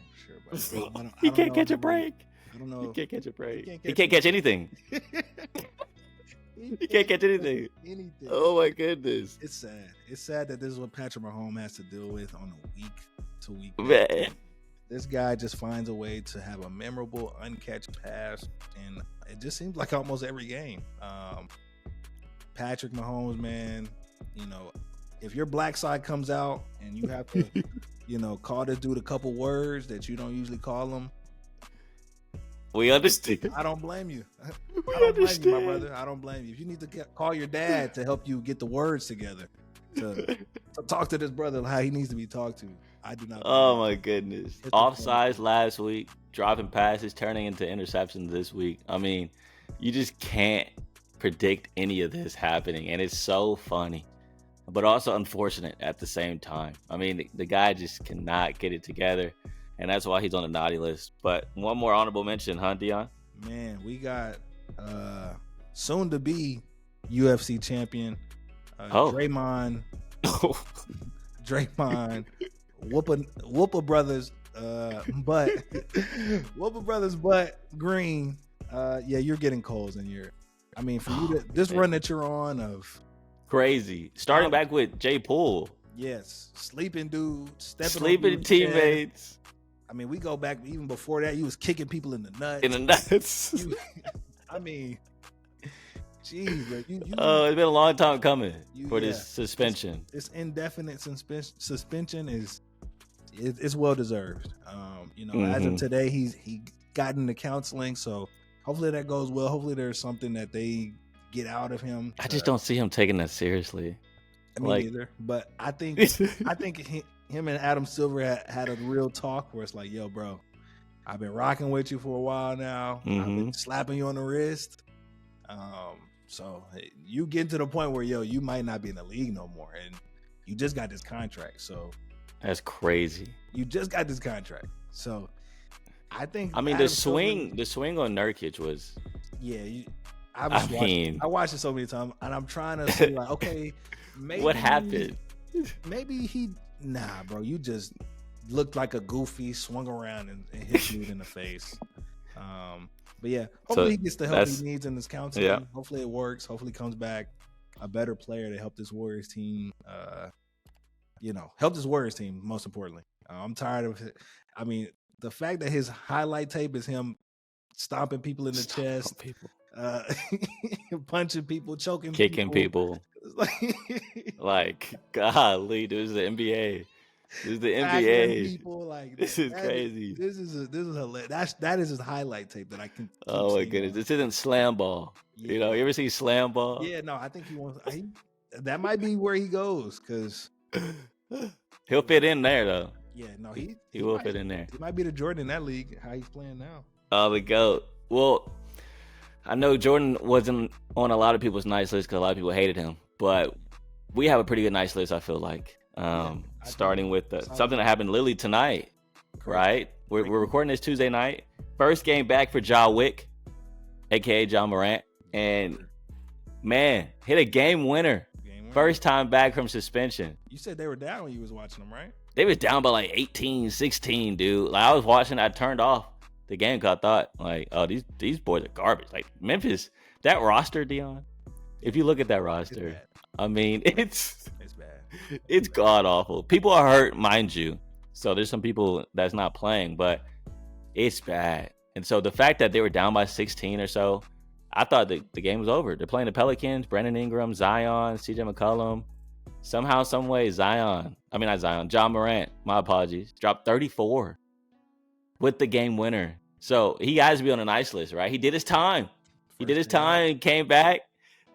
for sure. But he can't catch a break. I don't know. He can't catch a break. He can't catch anything. He can't catch anything. Oh my goodness. It's sad. It's sad that this is what Patrick Mahomes has to deal with on a week-to-week basis. This guy just finds a way to have a memorable uncatched pass, and it just seems like almost every game. Patrick Mahomes, man, if your black side comes out and you have to, call this dude a couple words that you don't usually call him, we understand. I don't blame you. I don't blame you, my brother. I don't blame you. If you need to call your dad to help you get the words together, to talk to this brother how he needs to be talked to, I do not. Oh my goodness! Offsides last week, dropping passes, turning into interceptions this week. I mean, you just can't predict any of this happening, and it's so funny, but also unfortunate at the same time. I mean, the guy just cannot get it together. And that's why he's on the naughty list. But one more honorable mention, huh, Deon? Man, we got soon to be UFC champion Draymond. Draymond, Whoopa Brothers, but Green. Yeah, you're getting calls in your. I mean, for you this run that you're on of crazy, starting back with Jay Poole. Yes, sleeping dude, sleeping teammates. I mean, we go back even before that. You was kicking people in the nuts. I mean, geez, bro. It's been a long time coming for this suspension. This indefinite suspension it's well deserved. As of today, he got into counseling, so hopefully that goes well. Hopefully there's something that they get out of him. I just don't see him taking that seriously. Me neither. But I think him and Adam Silver had a real talk where it's like, yo, bro, I've been rocking with you for a while now. I've been slapping you on the wrist. So you get to the point where, you might not be in the league no more. And you just got this contract. So that's crazy. You just got this contract. So I think the swing on Nurkic was. Yeah. I watched it so many times, and I'm trying to see like, okay, maybe what happened? Maybe nah, bro. You just looked like a goofy, swung around and hit you in the face. But yeah, hopefully he gets the help he needs in this counseling. Yeah. Hopefully it works. Hopefully comes back a better player to help this Warriors team. Help this Warriors team. Most importantly, I'm tired of it. I mean, the fact that his highlight tape is him stomping people in the chest, punching people, kicking people. Like, golly, dude, this is the NBA. This is the tackling NBA. people like This is crazy. This is hilarious. That is his highlight tape that I can. Keep Oh my seeing goodness, on. this isn't slam ball. Yeah. You know, you ever see slam ball? Yeah, no, I think he wants. That might be where he goes because He'll fit in there though. yeah, no, He he will might, fit in there. He might be the Jordan in that league. How he's playing now. Oh, the GOAT. Well, I know Jordan wasn't on a lot of people's nice list because a lot of people hated him, but we have a pretty good nice list, I feel like. Starting with something that happened literally tonight, right? We're recording this Tuesday night. First game back for Ja Wick, a.k.a. John Morant. And, man, hit a game winner. First time back from suspension. You said they were down when you was watching them, right? They was down by like 18, 16, dude. Like I was watching, I turned off the game because I thought, like, oh, these boys are garbage. Like Memphis, that roster, Deon. If you look at that roster, I mean, it's bad. It's god awful. People are hurt, mind you. So there's some people that's not playing, but it's bad. And so the fact that they were down by 16 or so, I thought the game was over. They're playing the Pelicans, Brandon Ingram, Zion, CJ McCollum. Somehow, some way, John Morant, my apologies, dropped 34 with the game winner. So he has to be on a nice list, right? He did his time. He did his time, came back,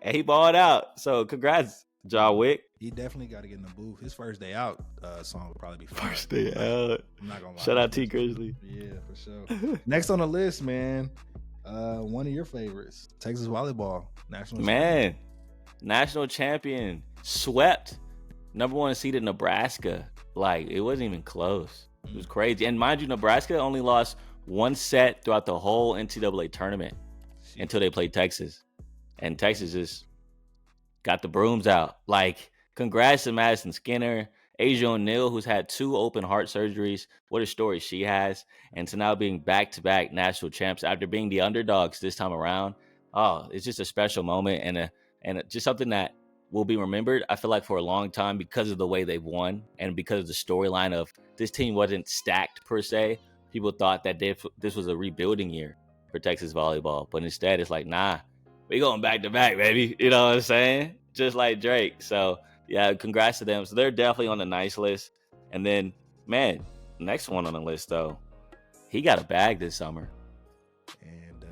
and he balled out. So congrats, Ja Wick. He definitely got to get in the booth. His first day out song would probably be fire. First day out. I'm not gonna lie. Shout out T Grizzly. Yeah, for sure. Next on the list, man. One of your favorites, Texas volleyball national champion. National champion, swept number 1 seeded Nebraska. Like it wasn't even close. It was crazy. And mind you, Nebraska only lost 1 set throughout the whole NCAA tournament until they played Texas, and Texas just got the brooms out. Like congrats to Madison Skinner, Asia O'Neal, who's had 2 open heart surgeries. What a story she has. And to now being back-to-back national champs after being the underdogs this time around. Oh, it's just a special moment and just something that will be remembered, I feel like, for a long time because of the way they've won and because of the storyline of this team wasn't stacked per se. People thought that this was a rebuilding year for Texas volleyball. But instead, it's like, nah, we going back-to-back, baby. You know what I'm saying? Just like Drake. So, yeah, congrats to them. So they're definitely on the nice list. And then, man, next one on the list, though, he got a bag this summer. And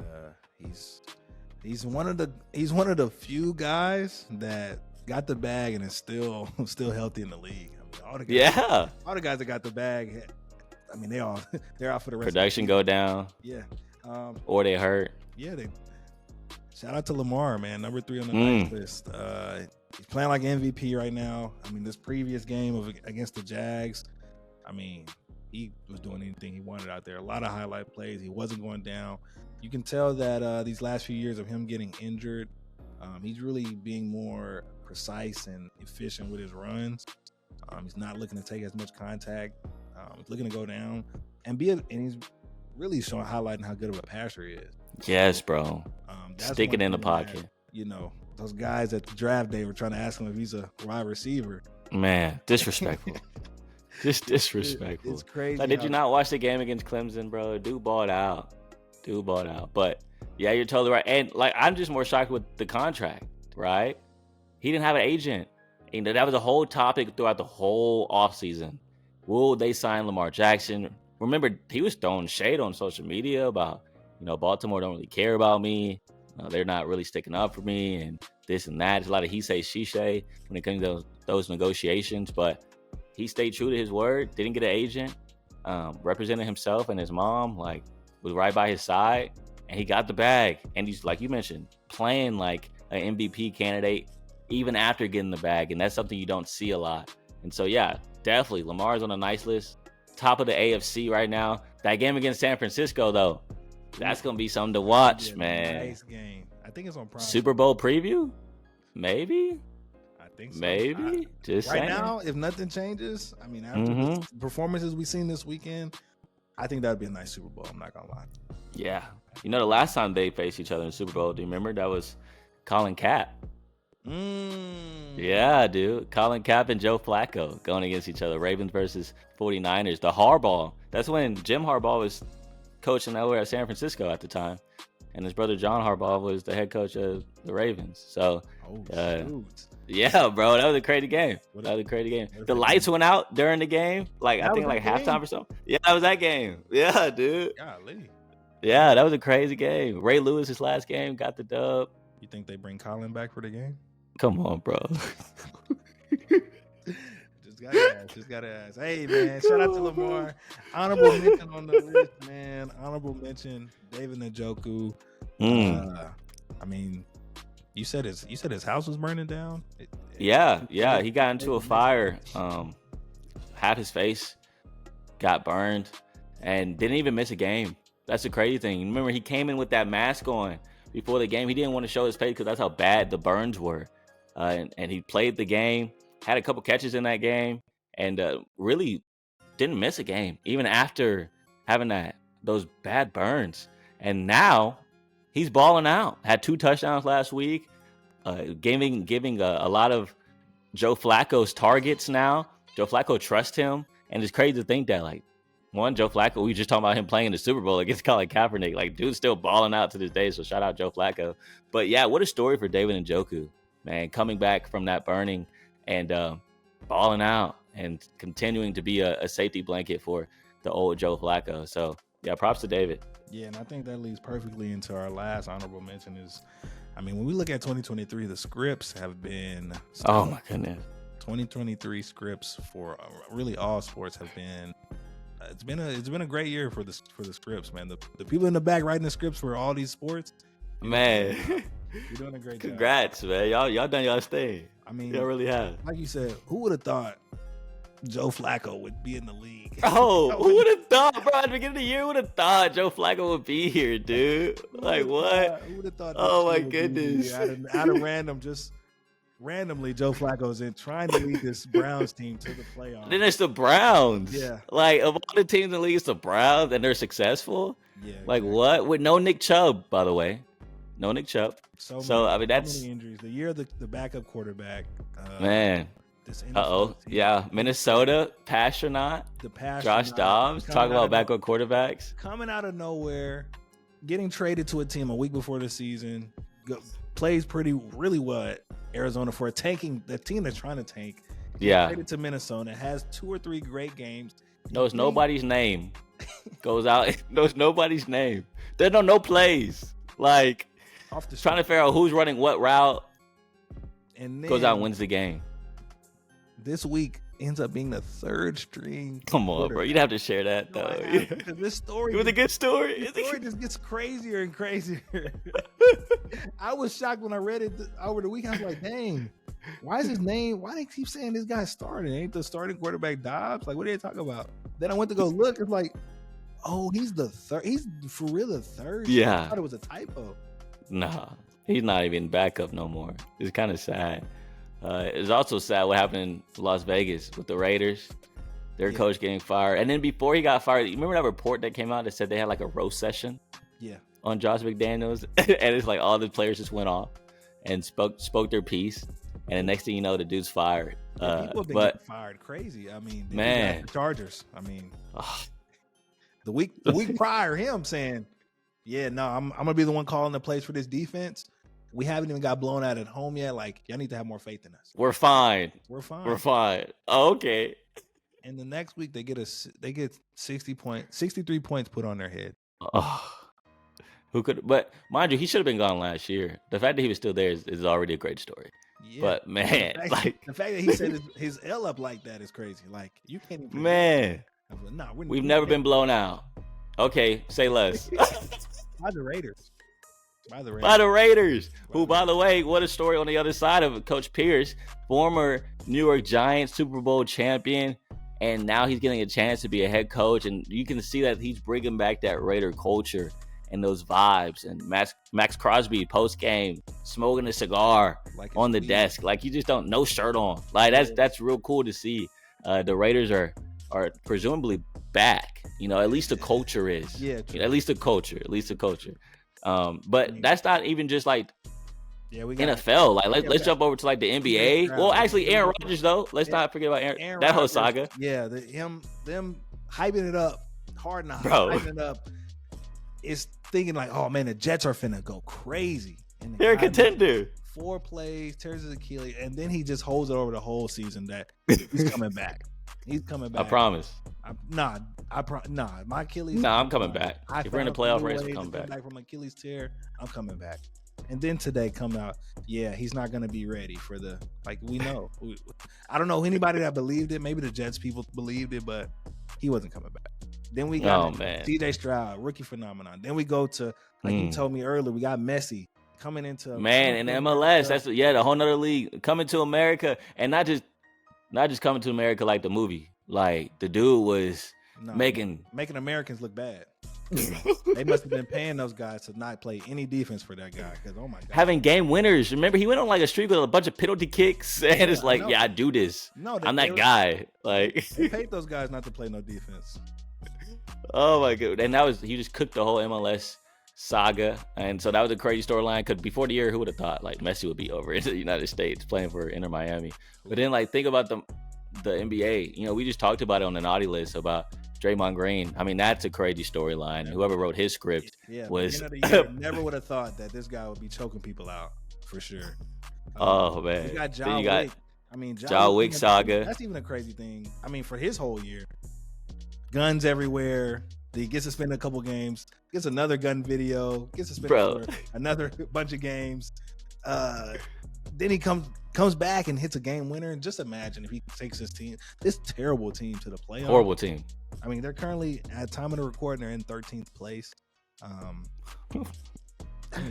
he's one of the few guys that got the bag and is still healthy in the league. I mean, all the guys that got the bag, I mean, they're out for the rest. Production of the go down. Yeah. Or they hurt. Yeah, shout out to Lamar, man, number 3 on the nice list. He's playing like MVP right now. I mean, this previous game against the Jags, I mean, he was doing anything he wanted out there. A lot of highlight plays. He wasn't going down. You can tell that these last few years of him getting injured, he's really being more precise and efficient with his runs. He's not looking to take as much contact. He's looking to go down and he's really highlighting how good of a passer he is. Yes, bro. Stick it in the pocket. That, those guys at the draft day were trying to ask him if he's a wide receiver. Man, disrespectful. Just disrespectful. It's crazy. Like, did you not watch the game against Clemson, bro? Dude balled out. But yeah, you're totally right. And like, I'm just more shocked with the contract, right? He didn't have an agent. And that was a whole topic throughout the whole offseason. Will they sign Lamar Jackson? Remember, he was throwing shade on social media about, Baltimore don't really care about me. They're not really sticking up for me and this and that. There's a lot of he say, she say when it comes to those negotiations. But he stayed true to his word, didn't get an agent, represented himself and his mom, like, was right by his side, and he got the bag. And he's, like you mentioned, playing like an MVP candidate even after getting the bag. And that's something you don't see a lot. And so, yeah, definitely Lamar's on a nice list. Top of the AFC right now. That game against San Francisco, though, that's going to be something to watch, man. Nice game. I think it's on Prime. Super Bowl preview? Maybe? I think so. Maybe? Just right saying. Now, if nothing changes, I mean, after the performances we've seen this weekend, I think that would be a nice Super Bowl. I'm not going to lie. Yeah. The last time they faced each other in the Super Bowl, do you remember? That was Colin Kapp. Yeah, dude. Colin Kapp and Joe Flacco going against each other. Ravens versus 49ers. The Harbaugh. That's when Jim Harbaugh was coaching over at San Francisco at the time. And his brother John Harbaugh was the head coach of the Ravens. So, Yeah, bro, that was a crazy game. The lights went out during the game. Like, I think like halftime or something. Yeah, that was that game. Yeah, dude. Golly. Yeah, that was a crazy game. Ray Lewis, his last game, got the dub. You think they bring Colin back for the game? Come on, bro. Just gotta ask. Hey, man, shout out to Lamar. Honorable mention on the list, man. Honorable mention, David Njoku. I mean, you said his house was burning down. Yeah, he got into a fire. Half his face got burned, and didn't even miss a game. That's the crazy thing. Remember, he came in with that mask on before the game. He didn't want to show his face because that's how bad the burns were. And he played the game, had a couple catches in that game, and really didn't miss a game, even after having those bad burns. And now he's balling out. Had 2 touchdowns last week, giving a lot of Joe Flacco's targets now. Joe Flacco trusts him, and it's crazy to think that, like, Joe Flacco, we just talking about him playing in the Super Bowl against Colin Kaepernick. Like, dude's still balling out to this day, so shout out Joe Flacco. But yeah, what a story for David Njoku, man, coming back from that burning and balling out and continuing to be a safety blanket for the old Joe Flacco. So yeah, props to David. Yeah, and I think that leads perfectly into our last honorable mention is, I mean, when we look at 2023, the scripts have been oh my goodness. 2023 scripts for really all sports have been it's been a great year for the scripts, man. The people in the back writing the scripts for all these sports, man. You're doing a great job. Congrats, man. Y'all done y'all's thing. I mean, y'all really have. Like you said, who would have thought Joe Flacco would be in the league? Oh, who would have thought, bro? At the beginning of the year, who would have thought Joe Flacco would be here, dude? Like, what? Who would have thought? Oh my goodness! Out of randomly, Joe Flacco's in trying to lead this Browns team to the playoffs. Then it's the Browns. Yeah. Like, of all the teams in the league, it's the Browns, and they're successful. Yeah. Like, what? With no Nick Chubb, by the way. No Nick Chubb. So I mean, that's so many injuries. The year of the backup quarterback. Man. Yeah. Minnesota, Pastronaut, Josh Dobbs. Talk about backup quarterbacks. Coming out of nowhere, getting traded to a team a week before the season, plays really well at Arizona for the team that's trying to tank. Yeah. Traded to Minnesota, has 2 or 3 great games. Knows nobody's name. Goes out, knows nobody's name. There's no plays. Like, trying to figure out who's running what route, and then goes out and wins the game. This week ends up being the 3rd string. Come on, bro. You'd have to share that, though. Because this story, it was a good story. The story just gets crazier and crazier. I was shocked when I read it over the weekend. I was like, dang, why is his name? Why do they keep saying this guy starting? Ain't the starting quarterback Dobbs? Like, what are they talking about? Then I went to go look. It's like, oh, he's the 3rd. He's for real the 3rd. Yeah. I thought it was a typo. Nah, he's not even backup no more. It's kind of sad. It's also sad what happened to Las Vegas with the Raiders. Their coach getting fired. And then before he got fired, you remember that report that came out that said they had like a roast session? Yeah. On Josh McDaniels? And it's like all the players just went off and spoke their piece. And the next thing you know, the dude's fired. People have been getting fired crazy. I mean, man, the Chargers. I mean, the week prior, him saying, yeah, no, I'm gonna be the one calling the plays for this defense. We haven't even got blown out at home yet. Like, y'all need to have more faith in us. We're fine. We're fine. Oh, okay. And the next week they get 63 points put on their head. Oh, who could? But mind you, he should have been gone last year. The fact that he was still there is already a great story. Yeah. But man, the fact that he set his L up like that is crazy. Like, you can't even. Man, we've never been blown out. Okay, say less. By the Raiders. Who, by the way, what a story on the other side of it. Coach Pierce, former New York Giants Super Bowl champion, and now he's getting a chance to be a head coach, and you can see that he's bringing back that Raider culture and those vibes. And Max Crosby post-game smoking a cigar on the desk, like, you just don't, no shirt on. Like, that's real cool to see. The Raiders are presumably back. You know, at least the culture is. Yeah, at least the culture. But that's not even just like NFL. Like, let's jump over to like the NBA. Well, actually, Aaron Rodgers though. Let's not forget about Aaron that whole saga. Yeah, them hyping it up hard enough. Hyping it up is thinking like, oh man, the Jets are finna go crazy. They're a contender. 4 plays, tears his Achilles, and then he just holds it over the whole season that he's coming back. He's coming back. I promise. My Achilles. Nah, I'm coming back. If we're in the playoff race, I'm coming back. From Achilles tear, I'm coming back. And then today come out, yeah, he's not going to be ready for we know. I don't know anybody that believed it. Maybe the Jets people believed it, but he wasn't coming back. Then we got CJ Stroud, rookie phenomenon. Then we go to, you told me earlier, we got Messi coming into in MLS. That's the whole nother league coming to America, and not just coming to America like the movie. Like the dude was making Americans look bad. They must have been paying those guys to not play any defense for that guy. Because oh my god, having game winners. Remember, he went on like a streak with a bunch of penalty kicks, and it's like, I do this. No, I'm that guy. Like they paid those guys not to play no defense. Oh my god, and he just cooked the whole MLS saga, and so that was a crazy storyline. Because before the year, who would have thought like Messi would be over in the United States playing for Inter Miami? But then like think about the NBA. You know, we just talked about it on the naughty list about Draymond Green. I mean, that's a crazy storyline. Whoever wrote his script was never would have thought that this guy would be choking people out for sure. Oh man, you got John Wick. I mean, John Wick saga. That's even a crazy thing. I mean, for his whole year, guns everywhere. He gets suspended a couple games. Gets another gun video. Gets suspended for another bunch of games. Then he comes back and hits a game winner. And just imagine if he takes this terrible team to the playoffs. Horrible team. I mean, they're currently at time of the recording, they're in 13th place.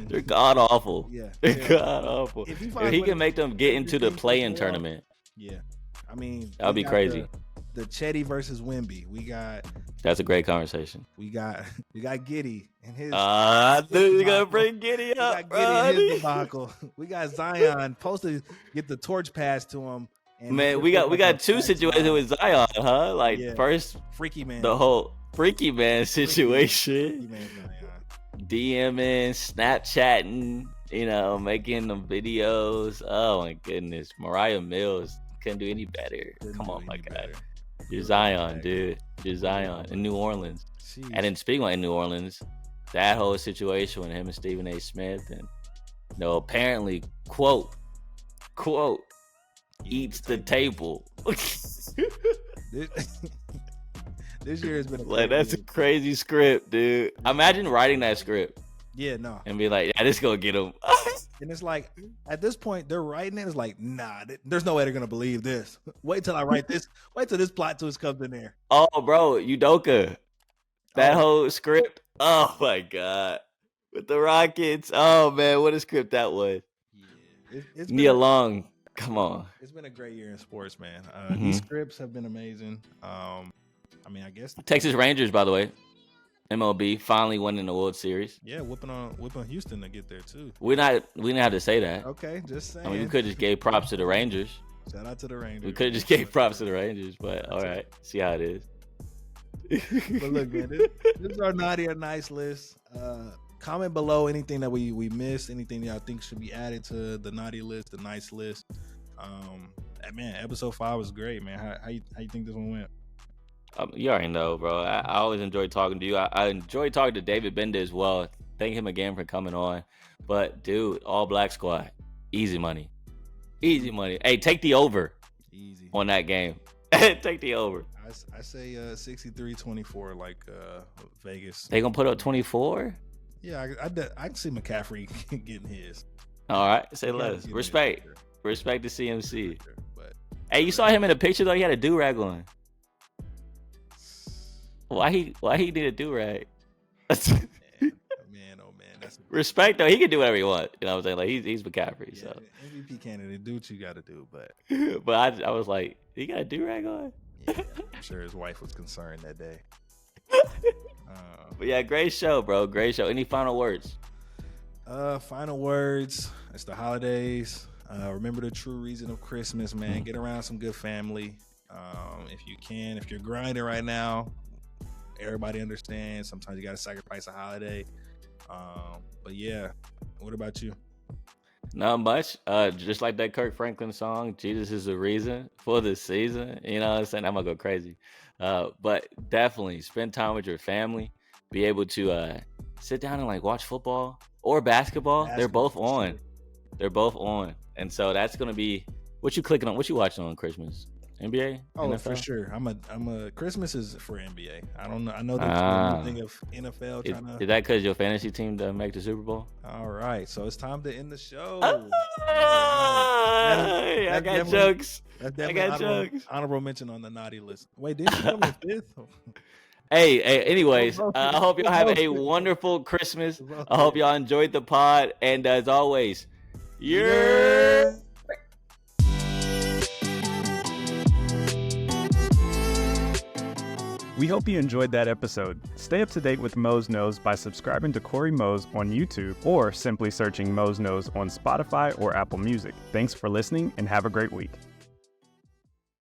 They're god awful. Yeah, they're god awful. If he can make them get into the play-in tournament, I mean, that would be crazy. The Chetty versus Wemby. That's a great conversation. We got Giddey and his. I knew you gonna bring Giddey up. We got Giddey and his debacle. We got Zion supposed to get the torch passed to him. And man, we got two situations with Zion, huh? Like first, freaky man, the whole freaky man situation. DMing, Snapchatting, making them videos. Oh my goodness, Mariah Mills couldn't do any better. Come on, my guy. You're Zion, dude. You're Zion in New Orleans. Jeez. And then speaking of in New Orleans, that whole situation with him and Stephen A. Smith, and apparently, quote, eats the table. This year has been that's a crazy script, dude. Imagine writing that script. Yeah, no. And be like, this gonna get him. And it's like, at this point, they're writing it. It's like, nah, there's no way they're gonna believe this. Wait till I write this. Wait till this plot twist comes in there. Oh, bro, Udoka. That whole script. Oh my god. With the Rockets. Oh man, what a script that was. Yeah. Nia Long. Come on. It's been a great year in sports, man. These scripts have been amazing. I mean, I guess Texas Rangers, by the way, MLB finally winning the World Series. Yeah, whipping Houston to get there too. We didn't have to say that. Okay, just saying. I mean, we could just gave props to the Rangers. Shout out to the Rangers. We could have just gave props to the Rangers, but all right, see how it is. But look, man, this is our naughty or nice list. Comment below anything that we missed, anything y'all think should be added to the naughty list, the nice list. Man, episode 5 was great, man. How you think this one went? You already know, bro. I always enjoy talking to you. I enjoy talking to David Gbenda as well. Thank him again for coming on. But, dude, all black squad. Easy money. Easy money. Hey, take the over. Easy. On that game. Take the over. I say 63-24 like Vegas. They gonna put up 24? Yeah, I can see McCaffrey getting his. All right, say less. Respect to CMC. But hey, you saw him in a picture though. He had a do-rag on. Why he need a do-rag? man, oh man, that's respect though. He can do whatever he wants. You know what I'm saying? Like he's McCaffrey. Yeah, so MVP candidate, do what you got to do. But I was like, he got a do-rag on. Yeah, I'm sure his wife was concerned that day. But yeah, great show, bro. Great show. Any final words? Final words. It's the holidays. Remember the true reason of Christmas, man. Get around some good family. If you can, if you're grinding right now, everybody understands. Sometimes you got to sacrifice a holiday. But yeah, what about you? Not much. Just like that Kirk Franklin song, Jesus is the reason for the season. You know what I'm saying? I'm gonna go crazy. But definitely spend time with your family. Be able to sit down and like watch football or basketball. They're both on. They're both on, and so that's gonna be what you clicking on. What you watching on Christmas? NBA? Oh, NFL? for sure. I'm a Christmas is for NBA. I don't know. I know there's one thing of NFL trying to. Is that because your fantasy team doesn't make the Super Bowl? All right, so it's time to end the show. I got jokes. That's definitely honorable mention on the naughty list. Wait, didn't you come in fifth? Hey, anyways, I hope y'all have a wonderful Christmas. I hope y'all enjoyed the pod. And as always, YERRRR! We hope you enjoyed that episode. Stay up to date with Mose Knows by subscribing to Cory Mose on YouTube or simply searching Mose Knows on Spotify or Apple Music. Thanks for listening and have a great week.